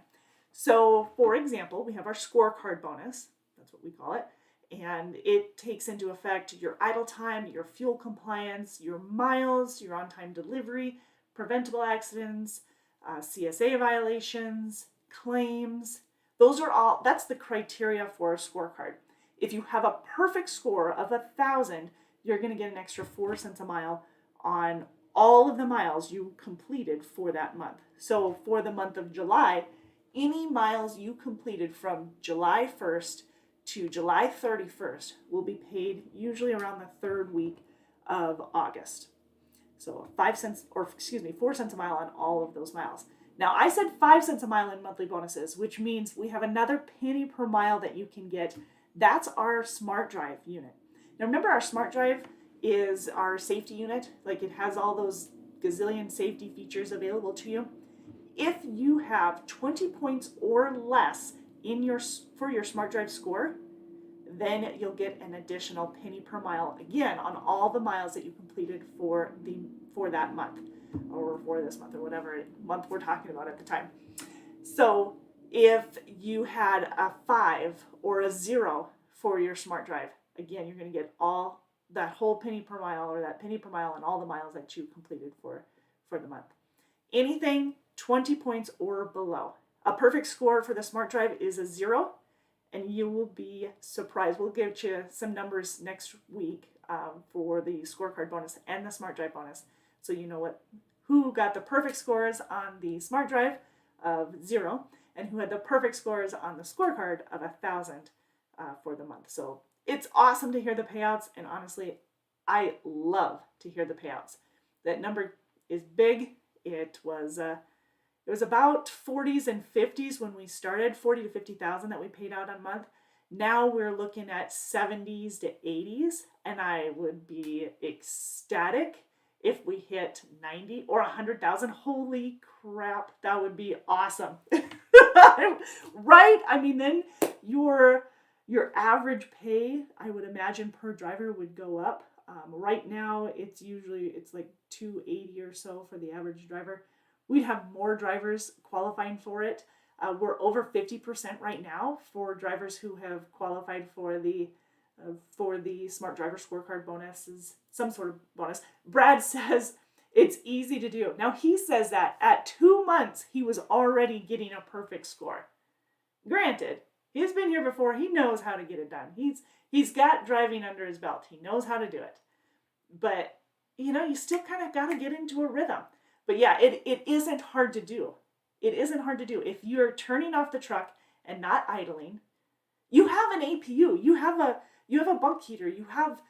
A: So, for example, we have our scorecard bonus. That's what we call it. And it takes into effect your idle time, your fuel compliance, your miles, your on-time delivery, preventable accidents, CSA violations, claims. That's the criteria for a scorecard. If you have a perfect score of 1,000, you're going to get an extra 4 cents a mile on all of the miles you completed for that month. So for the month of July, any miles you completed from July 1st to July 31st will be paid usually around the third week of August. So 4 cents a mile on all of those miles. Now I said 5 cents a mile in monthly bonuses, which means we have another penny per mile that you can get. That's our Smart Drive unit. Now remember, our Smart Drive is our safety unit. Like, it has all those gazillion safety features available to you. If you have 20 points or less for your Smart Drive score, then you'll get an additional penny per mile again on all the miles that you completed for that month, or for this month, or whatever month we're talking about at the time. So if you had a 5 or a 0 for your Smart Drive, again, you're going to get all that whole penny per mile, or that penny per mile on all the miles that you completed for the month. Anything 20 points or below. A perfect score for the Smart Drive is a 0, and you will be surprised. We'll give you some numbers next week for the scorecard bonus and the Smart Drive bonus, so you know who got the perfect scores on the Smart Drive of 0 and who had the perfect scores on the scorecard of 1,000 for the month. So it's awesome to hear the payouts, and honestly, I love to hear the payouts. That number is big. It was about 40s and 50s when we started, 40 to 50,000 that we paid out a month. Now we're looking at 70s to 80s, and I would be ecstatic if we hit 90 or 100,000. Holy crap, that would be awesome. Right? I mean, then your average pay, I would imagine, per driver would go up. Right now, it's like $280 or so for the average driver. We'd have more drivers qualifying for it. We're over 50% right now for drivers who have qualified for the Smart Driver Scorecard bonuses, some sort of bonus. Brad says it's easy to do. Now, he says that at 2 months, he was already getting a perfect score. Granted, he's been here before. He knows how to get it done. He's got driving under his belt. He knows how to do it. But, you still kind of got to get into a rhythm. But yeah, it isn't hard to do. It isn't hard to do. If you're turning off the truck and not idling, you have an APU, you have a bunk heater, you have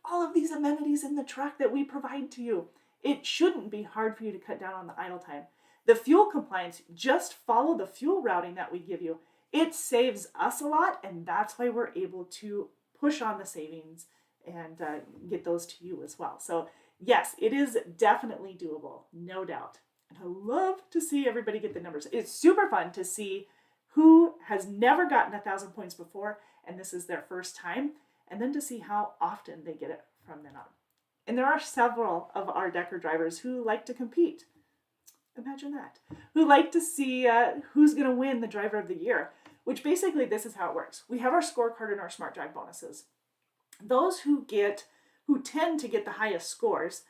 A: all of these amenities in the truck that we provide to you. It shouldn't be hard for you to cut down on the idle time. The fuel compliance, just follow the fuel routing that we give you. It saves us a lot, and that's why we're able to push on the savings and get those to you as well. So yes, it is definitely doable, no doubt. And I love to see everybody get the numbers. It's super fun to see who has never gotten 1,000 points before, and this is their first time, and then to see how often they get it from then on. And there are several of our Decker drivers who like to compete. Imagine that. Who like to see who's going to win the Driver of the Year, which basically this is how it works. We have our scorecard and our Smart Drive bonuses. Those who tend to get the highest scores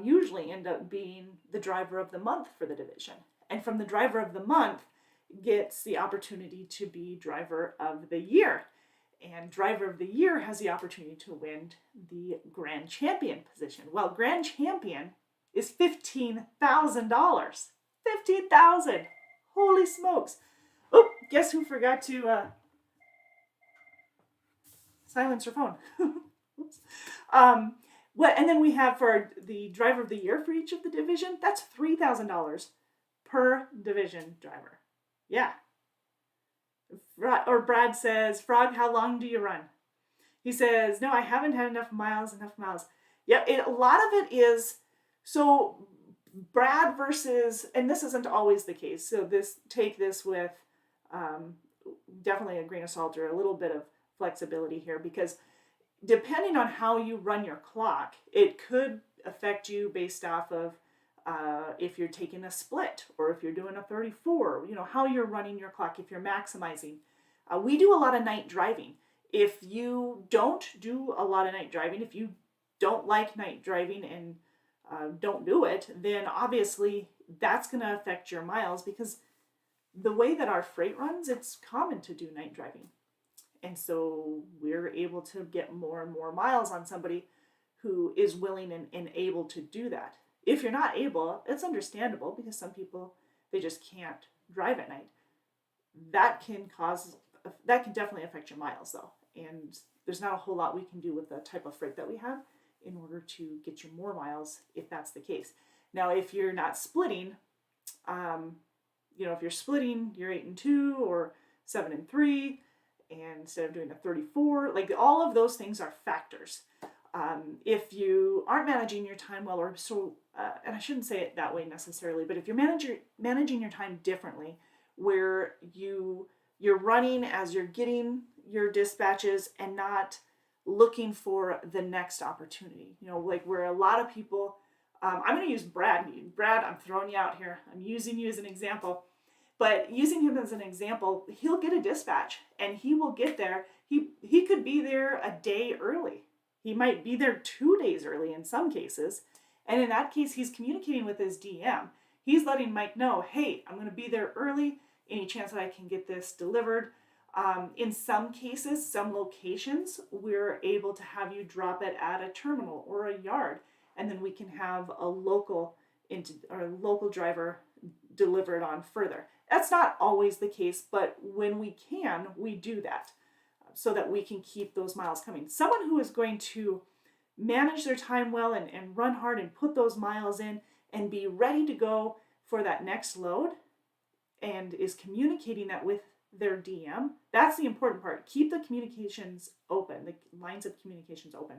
A: usually end up being the Driver of the Month for the division. And from the Driver of the Month gets the opportunity to be Driver of the Year. And Driver of the Year has the opportunity to win the Grand Champion position. Well, Grand Champion is $15,000. $15,000! Holy smokes! Oh, guess who forgot to silence her phone? Oops. And then we have for the Driver of the Year for each of the division, that's $3,000 per division driver. Yeah. or Brad says, Frog, how long do you run? He says, no, I haven't had enough miles. Yeah, a lot of it is, so Brad versus, and this isn't always the case, so take this with um, definitely a grain of salt or a little bit of flexibility here, because depending on how you run your clock, it could affect you based off of if you're taking a split or if you're doing a 34, how you're running your clock, if you're maximizing. We do a lot of night driving. If you don't do a lot of night driving, if you don't like night driving and don't do it, then obviously that's going to affect your miles, because the way that our freight runs, it's common to do night driving. And so we're able to get more and more miles on somebody who is willing and able to do that. If you're not able, it's understandable, because some people, they just can't drive at night. That can definitely affect your miles though. And there's not a whole lot we can do with the type of freight that we have in order to get you more miles if that's the case. Now, if you're not splitting, if you're splitting, you're 8 and 2 or 7 and 3, and instead of doing a 34, like all of those things are factors. If you aren't managing your time well, and I shouldn't say it that way necessarily, but if you're managing your time differently, where you're running as you're getting your dispatches and not looking for the next opportunity, like where a lot of people, I'm going to use Brad. Brad, I'm throwing you out here. I'm using you as an example. But using him as an example, he'll get a dispatch and he will get there. He could be there a day early. He might be there 2 days early in some cases. And in that case, he's communicating with his DM. He's letting Mike know, hey, I'm going to be there early. Any chance that I can get this delivered? In some cases, some locations, we're able to have you drop it at a terminal or a yard. And then we can have a local driver deliver it on further. That's not always the case, but when we can, we do that so that we can keep those miles coming. Someone who is going to manage their time well and run hard and put those miles in and be ready to go for that next load and is communicating that with their DM, that's the important part. Keep the communications open, the lines of communications open.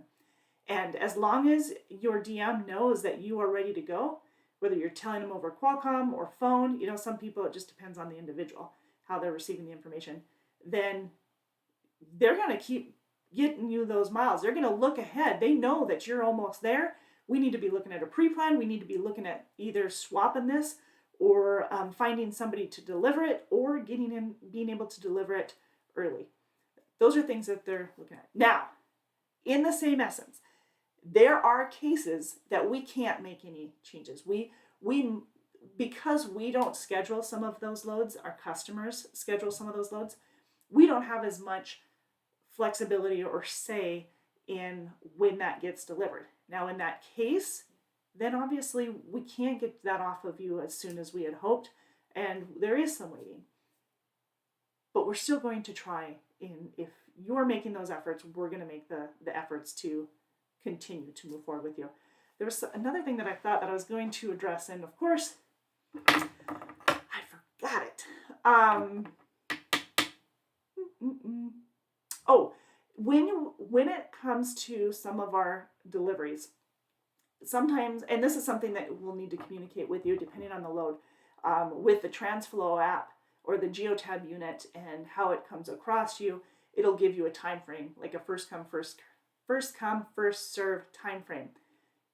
A: And as long as your DM knows that you are ready to go, whether you're telling them over Qualcomm or phone, some people, it just depends on the individual, how they're receiving the information, then they're going to keep getting you those miles. They're going to look ahead. They know that you're almost there. We need to be looking at a pre-plan. We need to be looking at either swapping this or finding somebody to deliver it or being able to deliver it early. Those are things that they're looking at. Now, in the same essence, there are cases that we can't make any changes. Because we don't schedule some of those loads, our customers schedule some of those loads, we don't have as much flexibility or say in when that gets delivered. Now, in that case, then obviously we can't get that off of you as soon as we had hoped, and there is some waiting. But we're still going to try, and if you're making those efforts, we're going to make the efforts to continue to move forward with you. There was another thing that I thought that I was going to address, and of course, I forgot it. Oh, when it comes to some of our deliveries, sometimes, and this is something that we'll need to communicate with you depending on the load, with the TransFlow app or the Geotab unit and how it comes across you, it'll give you a time frame, like a first come, first serve time frame.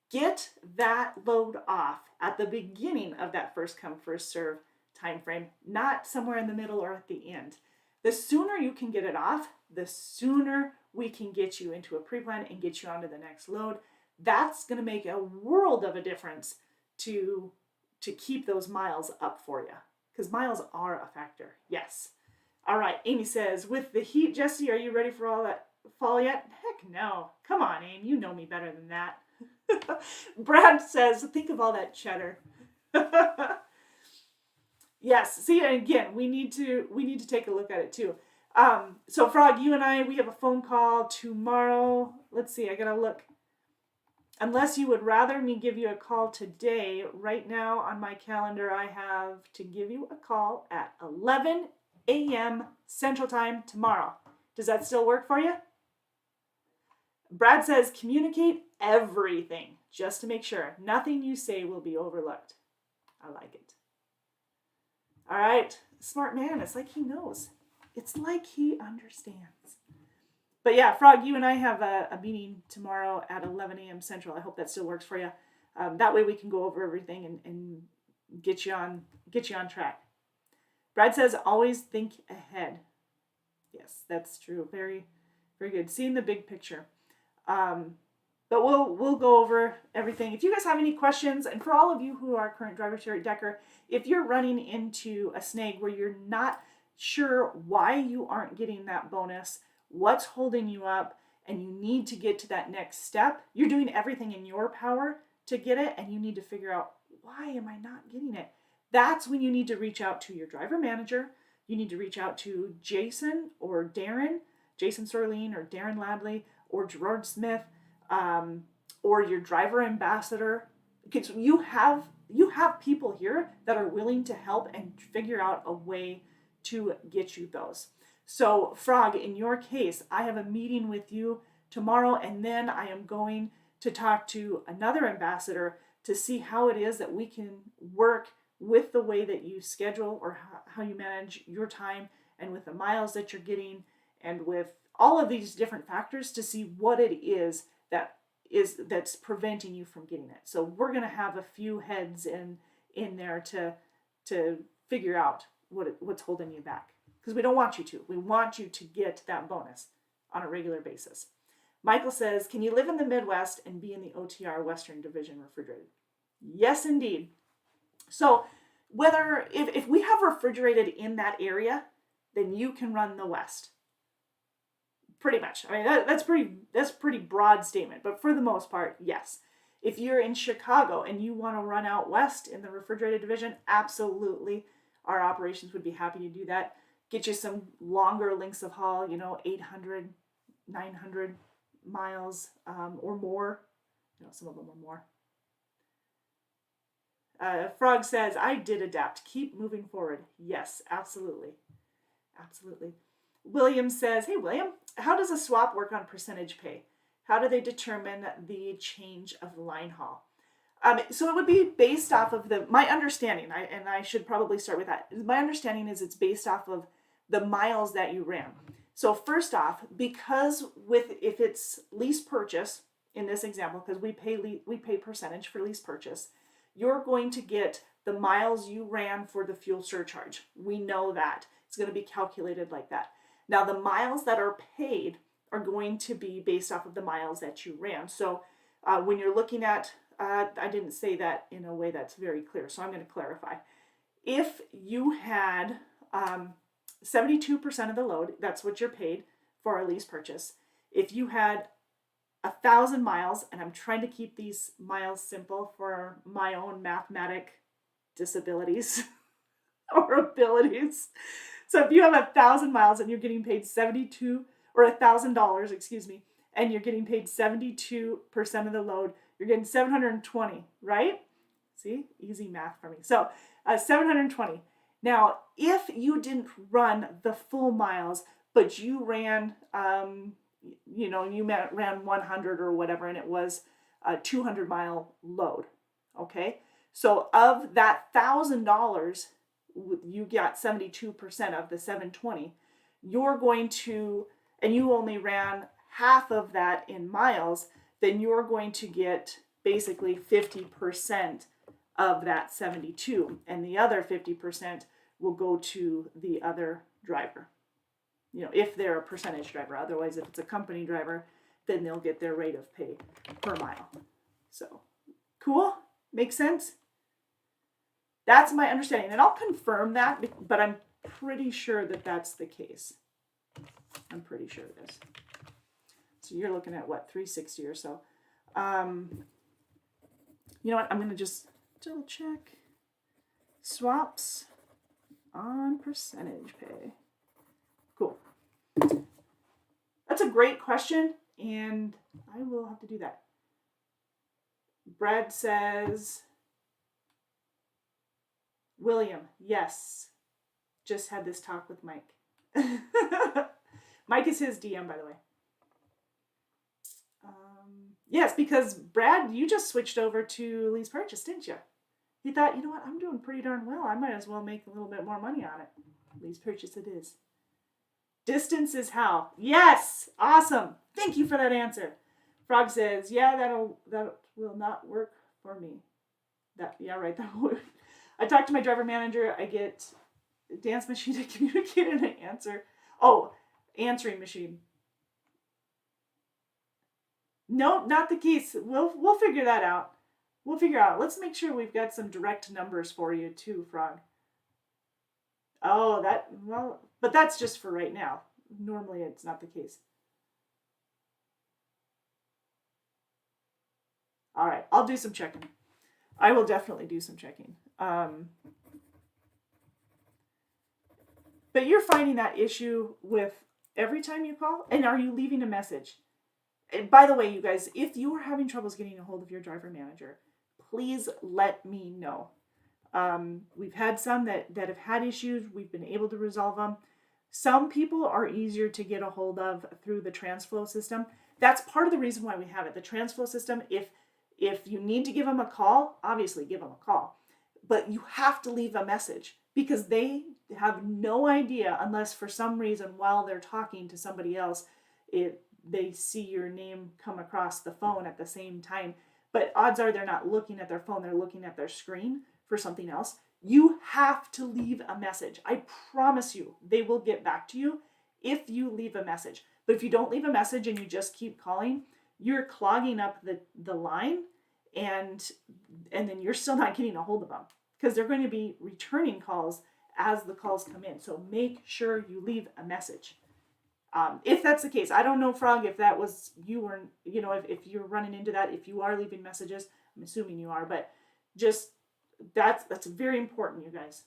A: Get that load off at the beginning of that first come, first serve time frame, not somewhere in the middle or at the end. The sooner you can get it off, the sooner we can get you into a pre-plan and get you onto the next load. That's going to make a world of a difference to keep those miles up for you, because miles are a factor. Yes. All right. Amy says, with the heat, Jesse, are you ready for all that fall yet? Heck no. Come on, Amy. You know me better than that. Brad says, think of all that cheddar. Yes. See, again, we need to take a look at it too. So Frog, you and I, we have a phone call tomorrow. Let's see. I got to look. Unless you would rather me give you a call today, right now on my calendar, I have to give you a call at 11 a.m. Central Time tomorrow. Does that still work for you? Brad says, communicate everything just to make sure. Nothing you say will be overlooked. I like it. All right. Smart man. It's like he knows. It's like he understands. But yeah, Frog, you and I have a meeting tomorrow at 11 a.m. Central. I hope that still works for you. That way we can go over everything and get you on track. Brad says, always think ahead. Yes, that's true. Very, very good. Seeing the big picture. But we'll go over everything. If you guys have any questions, and for all of you who are current drivers here at Decker, if you're running into a snag where you're not sure why you aren't getting that bonus, what's holding you up, and you need to get to that next step, you're doing everything in your power to get it, and you need to figure out, why am I not getting it? That's when you need to reach out to your driver manager. You need to reach out to Jason or Darren, Jason Sorleen or Darren Ladley or Gerard Smith, or your driver ambassador. Because you have people here that are willing to help and figure out a way to get you those. So Frog, in your case, I have a meeting with you tomorrow, and then I am going to talk to another ambassador to see how it is that we can work with the way that you schedule or how you manage your time, and with the miles that you're getting, and with all of these different factors to see what it is that's preventing you from getting it. So we're going to have a few heads in there to figure out what's holding you back, because we don't want you to. We want you to get that bonus on a regular basis. Michael says, can you live in the Midwest and be in the OTR Western Division Refrigerated? Yes, indeed. So if we have Refrigerated in that area, then you can run the West. Pretty much. I mean, that's pretty broad statement, but for the most part, yes. If you're in Chicago and you want to run out West in the Refrigerated Division, absolutely. Our operations would be happy to do that. Get you some longer lengths of haul, 800, 900 miles or more. Some of them are more. Frog says, I did adapt. Keep moving forward. Yes, absolutely. Absolutely. William says, hey, William, how does a swap work on percentage pay? How do they determine the change of line haul? So it would be based off of my understanding, and I should probably start with that. My understanding is it's based off of the miles that you ran. So first off, because if it's lease purchase, in this example, because we pay percentage for lease purchase, you're going to get the miles you ran for the fuel surcharge. We know that. It's going to be calculated like that. Now, the miles that are paid are going to be based off of the miles that you ran. So when you're looking at, I didn't say that in a way that's very clear, so I'm going to clarify. If you had 72% of the load, that's what you're paid for a lease purchase. If you had 1,000 miles, and I'm trying to keep these miles simple for my own mathematic disabilities or abilities. So if you have 1,000 miles and you're getting paid $1,000, excuse me, and you're getting paid 72% of the load, you're getting 720, right? See, easy math for me. So 720. Now, if you didn't run the full miles, but you ran, ran 100 or whatever, and it was a 200-mile load, okay? So of that $1,000, you got 72% of the 720. You're going to, and you only ran half of that in miles, then you're going to get basically 50% of that 72, and the other 50% will go to the other driver. If they're a percentage driver. Otherwise, if it's a company driver, then they'll get their rate of pay per mile. So, cool? Makes sense? That's my understanding. And I'll confirm that, but I'm pretty sure that that's the case. I'm pretty sure it is. So you're looking at, what, 360 or so. You know what? I'm going to just double check. Swaps on percentage pay. Cool. That's a great question, and I will have to do that. Brad says, William, yes. just had this talk with Mike. Mike is his DM, by the way. Yes, because Brad, you just switched over to lease purchase, didn't you? He thought, you know what, I'm doing pretty darn well. I might as well make a little bit more money on it. Lease purchase it is. Distance is how. Yes, awesome. Thank you for that answer. Frog says, yeah, that will not work for me. That will. I talk to my driver manager. I get dance machine to communicate and an answer. Oh, answering machine. No, not the case. We'll figure that out. We'll figure out. Let's make sure we've got some direct numbers for you too, Frog. Oh, but that's just for right now. Normally it's not the case. All right, I'll do some checking. I will definitely do some checking. But you're finding that issue with every time you call? And are you leaving a message? And by the way, you guys, if you are having troubles getting a hold of your driver manager, please let me know. We've had some that have had issues. We've been able to resolve them. Some people are easier to get a hold of through the TransFlow system. That's part of the reason why we have it. The TransFlow system, if you need to give them a call, obviously give them a call. But you have to leave a message because they have no idea unless for some reason while they're talking to somebody else, they see your name come across the phone at the same time. But odds are they're not looking at their phone, they're looking at their screen for something else. You have to leave a message. I promise you, they will get back to you if you leave a message. But if you don't leave a message and you just keep calling, you're clogging up the line and then you're still not getting a hold of them because they're going to be returning calls as the calls come in. So make sure you leave a message. If that's the case, I don't know, Frog, if that was you or, if you're running into that, if you are leaving messages, I'm assuming you are, but just that's very important, you guys.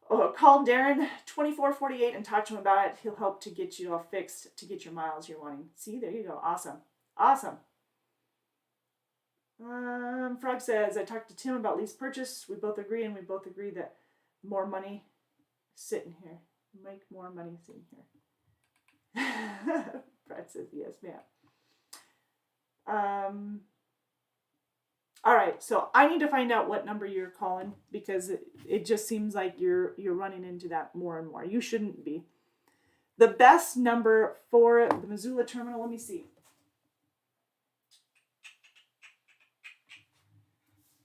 A: Oh, call Darren 2448 and talk to him about it. He'll help to get you all fixed to get your miles you're wanting. See, there you go. Awesome. Frog says, I talked to Tim about lease purchase. We both agree, and we both agree that more money sitting here. Make more money sitting here. Brad says, yes, ma'am. All right, so I need to find out what number you're calling because it just seems like you're running into that more and more. You shouldn't be. The best number for the Missoula terminal, let me see.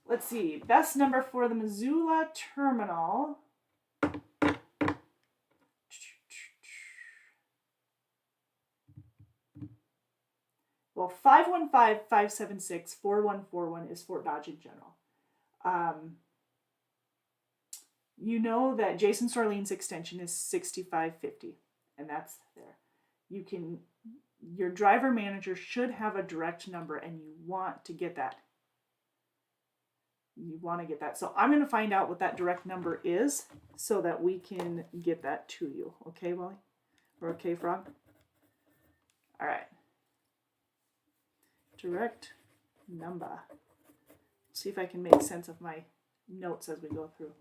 A: Let's see, best number for the Missoula terminal. Well, 515-576-4141 is Fort Dodge in general. You know that Jason Sorlene's extension is 6550, and that's there. Your driver manager should have a direct number, and you want to get that. So I'm going to find out what that direct number is so that we can get that to you. Okay, Wally? Or okay, Frog? All right. Direct number. See if I can make sense of my notes as we go through.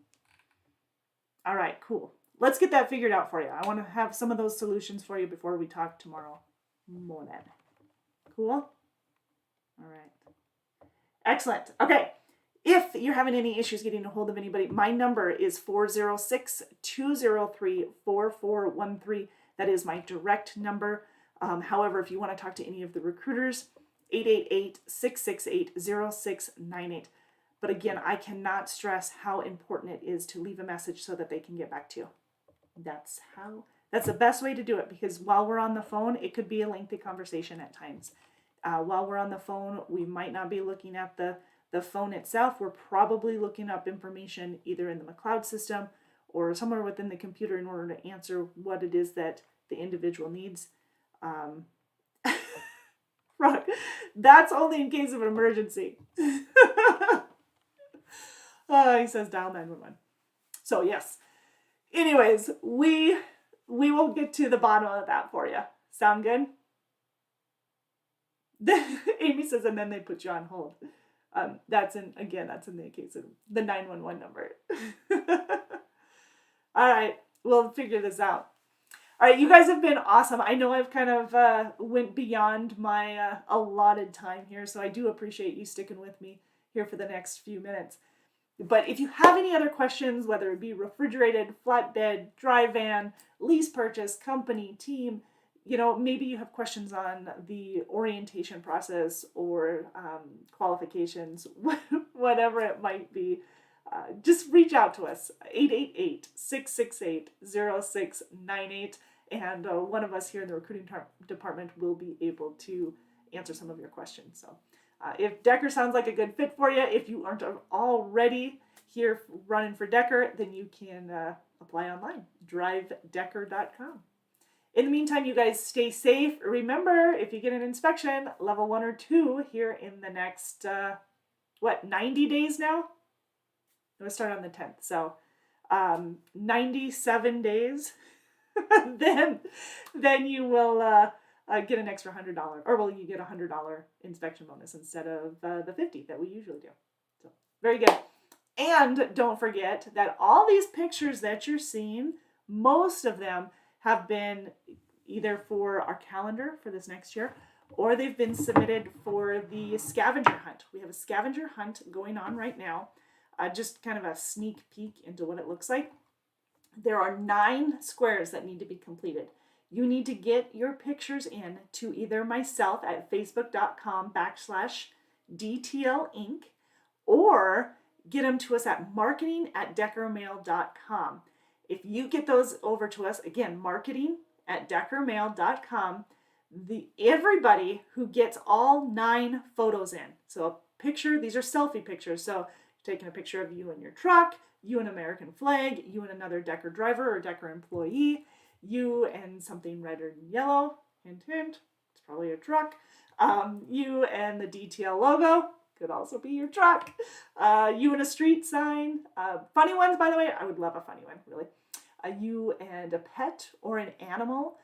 A: All right, cool. Let's get that figured out for you. I want to have some of those solutions for you before we talk tomorrow morning. Cool? All right. Excellent. Okay. If you're having any issues getting a hold of anybody, my number is 406-203-4413. That is my direct number. However, if you want to talk to any of the recruiters, 888-668-0698. But again, I cannot stress how important it is to leave a message so that they can get back to you. That's the best way to do it, because while we're on the phone, it could be a lengthy conversation at times. While we're on the phone, we might not be looking at the phone itself. We're probably looking up information either in the McLeod system or somewhere within the computer in order to answer what it is that the individual needs. Right. That's only in case of an emergency. He says dial 911. So yes. Anyways, we will get to the bottom of that for you. Sound good? Amy says, and then they put you on hold. That's in the case of the 911 number. All right, we'll figure this out. All right, you guys have been awesome. I know I've kind of went beyond my allotted time here, so I do appreciate you sticking with me here for the next few minutes. But if you have any other questions, whether it be refrigerated, flatbed, dry van, lease purchase, company, team, maybe you have questions on the orientation process or qualifications, whatever it might be, just reach out to us, 888-668-0698, and one of us here in the recruiting department will be able to answer some of your questions. So if Decker sounds like a good fit for you, if you aren't already here running for Decker, then you can apply online, drivedecker.com. In the meantime, you guys stay safe. Remember, if you get an inspection, level 1 or 2 here in the next, 90 days now? I'm going to start on the 10th. So 97 days, then you will get an extra $100, or well, you get a $100 inspection bonus instead of the $50 that we usually do. So very good. And don't forget that all these pictures that you're seeing, most of them have been either for our calendar for this next year, or they've been submitted for the scavenger hunt. We have a scavenger hunt going on right now. Just kind of a sneak peek into what it looks like. There are 9 squares that need to be completed. You need to get your pictures in to either myself at facebook.com/DTLinc or get them to us at marketing@deckermail.com. If you get those over to us, again, marketing@deckermail.com, everybody who gets all 9 photos in. So a picture, these are selfie pictures. So taking a picture of you and your truck, you and American flag, you and another Decker driver or Decker employee, you and something red or yellow, hint, hint, it's probably a truck, you and the DTL logo, could also be your truck, you and a street sign, funny ones, by the way, I would love a funny one, really, you and a pet or an animal,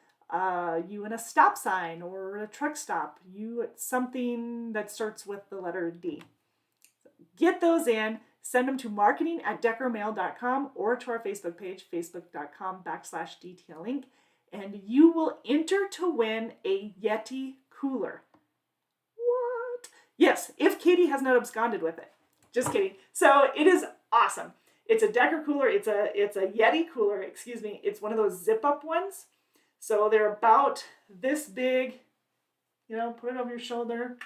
A: you and a stop sign or a truck stop, you something that starts with the letter D. Get those in, send them to marketing@deckermail.com or to our Facebook page, facebook.com/DTLinc, and you will enter to win a Yeti cooler. What? Yes, if Katie has not absconded with it. Just kidding. So it is awesome. It's a Decker cooler. It's a Yeti cooler, excuse me. It's one of those zip-up ones. So they're about this big, put it over your shoulder.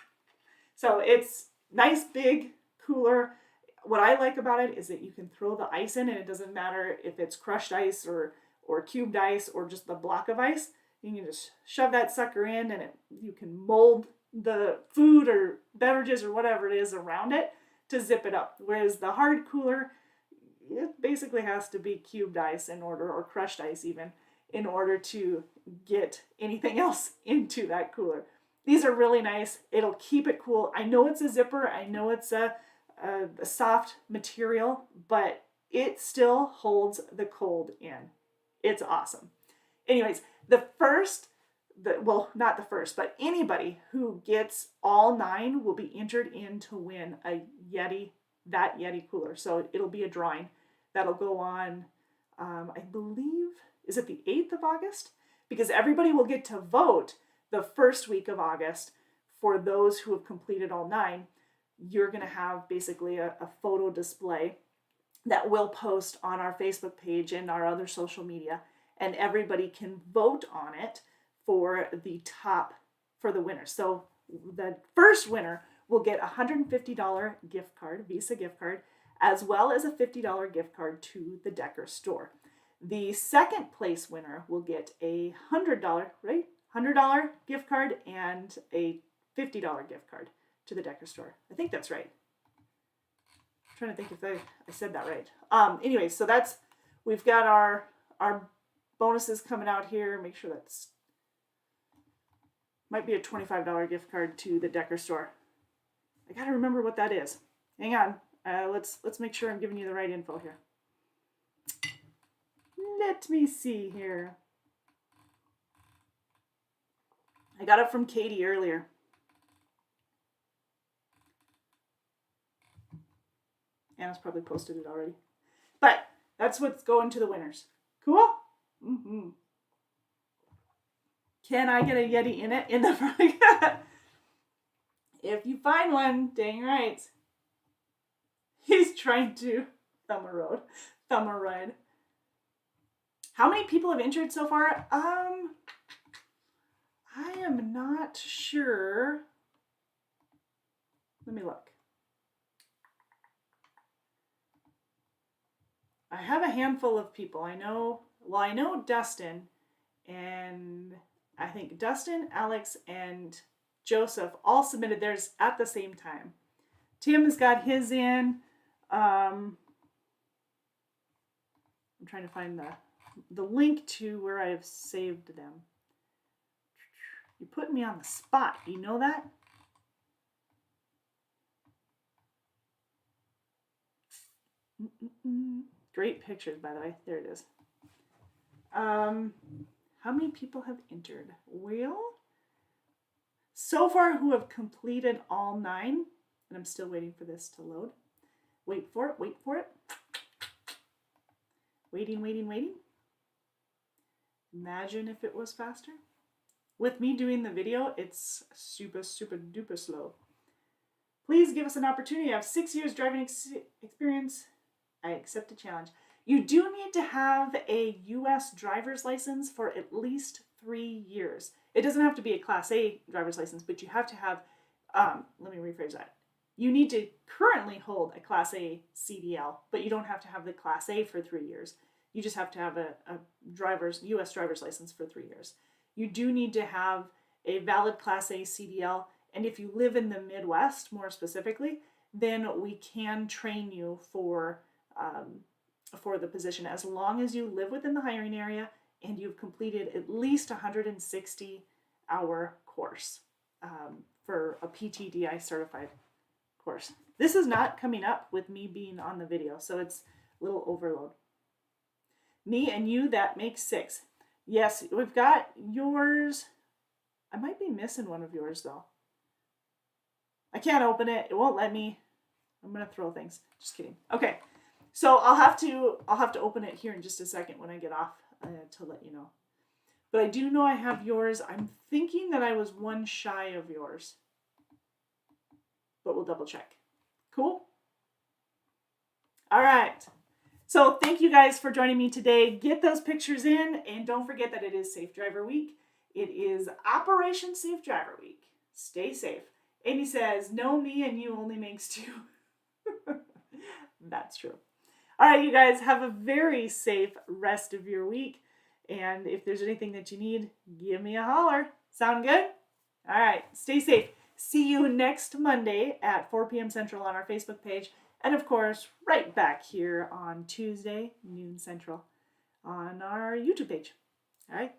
A: So it's nice, big cooler. What I like about it is that you can throw the ice in and it doesn't matter if it's crushed ice or cubed ice or just the block of ice. You can just shove that sucker in and you can mold the food or beverages or whatever it is around it to zip it up. Whereas the hard cooler, it basically has to be cubed ice or crushed ice even, in order to get anything else into that cooler. These are really nice. It'll keep it cool. I know it's a zipper. I know it's a soft material, but it still holds the cold in. It's awesome. Anyways, not the first, but anybody who gets all 9 will be entered in to win a Yeti cooler. So it'll be a drawing that'll go on, I believe, is it the 8th of August? Because everybody will get to vote the first week of August for those who have completed all 9. You're going to have basically a photo display that we'll post on our Facebook page and our other social media, and everybody can vote on it for the winner. So the first winner will get a $150 gift card, Visa gift card, as well as a $50 gift card to the Decker store. The second place winner will get a $100 gift card and a $50 gift card to the Decker store. I think that's right. I'm trying to think if I said that right. Anyway, so we've got our bonuses coming out here. Make sure might be a $25 gift card to the Decker store. I gotta remember what that is. Hang on. Let's make sure I'm giving you the right info here. Let me see here. I got it from Katie earlier. Anna's probably posted it already. But that's what's going to the winners. Cool? Mm-hmm. Can I get a Yeti in it? In the front? If you find one, dang right. He's trying to thumb a ride. How many people have entered so far? I am not sure. Let me look. I have a handful of people. I know Dustin, and I think Dustin, Alex, and Joseph all submitted theirs at the same time. Tim has got his in. I'm trying to find the link to where I've saved them. You're putting me on the spot. You know that? Great pictures, by the way. There it is. How many people have entered? Well, so far who have completed all 9, and I'm still waiting for this to load. Wait for it. Waiting. Imagine if it was faster. With me doing the video, it's super duper slow. Please give us an opportunity. I have 6 years driving experience. I accept a challenge. You do need to have a U.S. driver's license for at least 3 years. It doesn't have to be a Class A driver's license, but you have to have, let me rephrase that. You need to currently hold a Class A CDL, but you don't have to have the Class A for 3 years. You just have to have a U.S. driver's license for 3 years. You do need to have a valid Class A CDL, and if you live in the Midwest, more specifically, then we can train you for the position as long as you live within the hiring area and you've completed at least 160-hour course for a PTDI certified course. This is not coming up with me being on the video, so it's a little overload. Me and you, that makes 6. Yes, we've got yours. I might be missing one of yours though. I can't open it. It won't let me. I'm gonna throw things. Just kidding. Okay, so I'll have to open it here in just a second when I get off to let you know. But I do know I have yours. I'm thinking that I was one shy of yours, but we'll double check. Cool. All right. So thank you guys for joining me today. Get those pictures in, and don't forget that it is Safe Driver Week. It is Operation Safe Driver Week. Stay safe. Amy says, no, me and you only makes 2. That's true. All right, you guys, have a very safe rest of your week. And if there's anything that you need, give me a holler. Sound good? All right, stay safe. See you next Monday at 4 p.m. Central on our Facebook page. And of course, right back here on Tuesday, noon Central on our YouTube page. All right.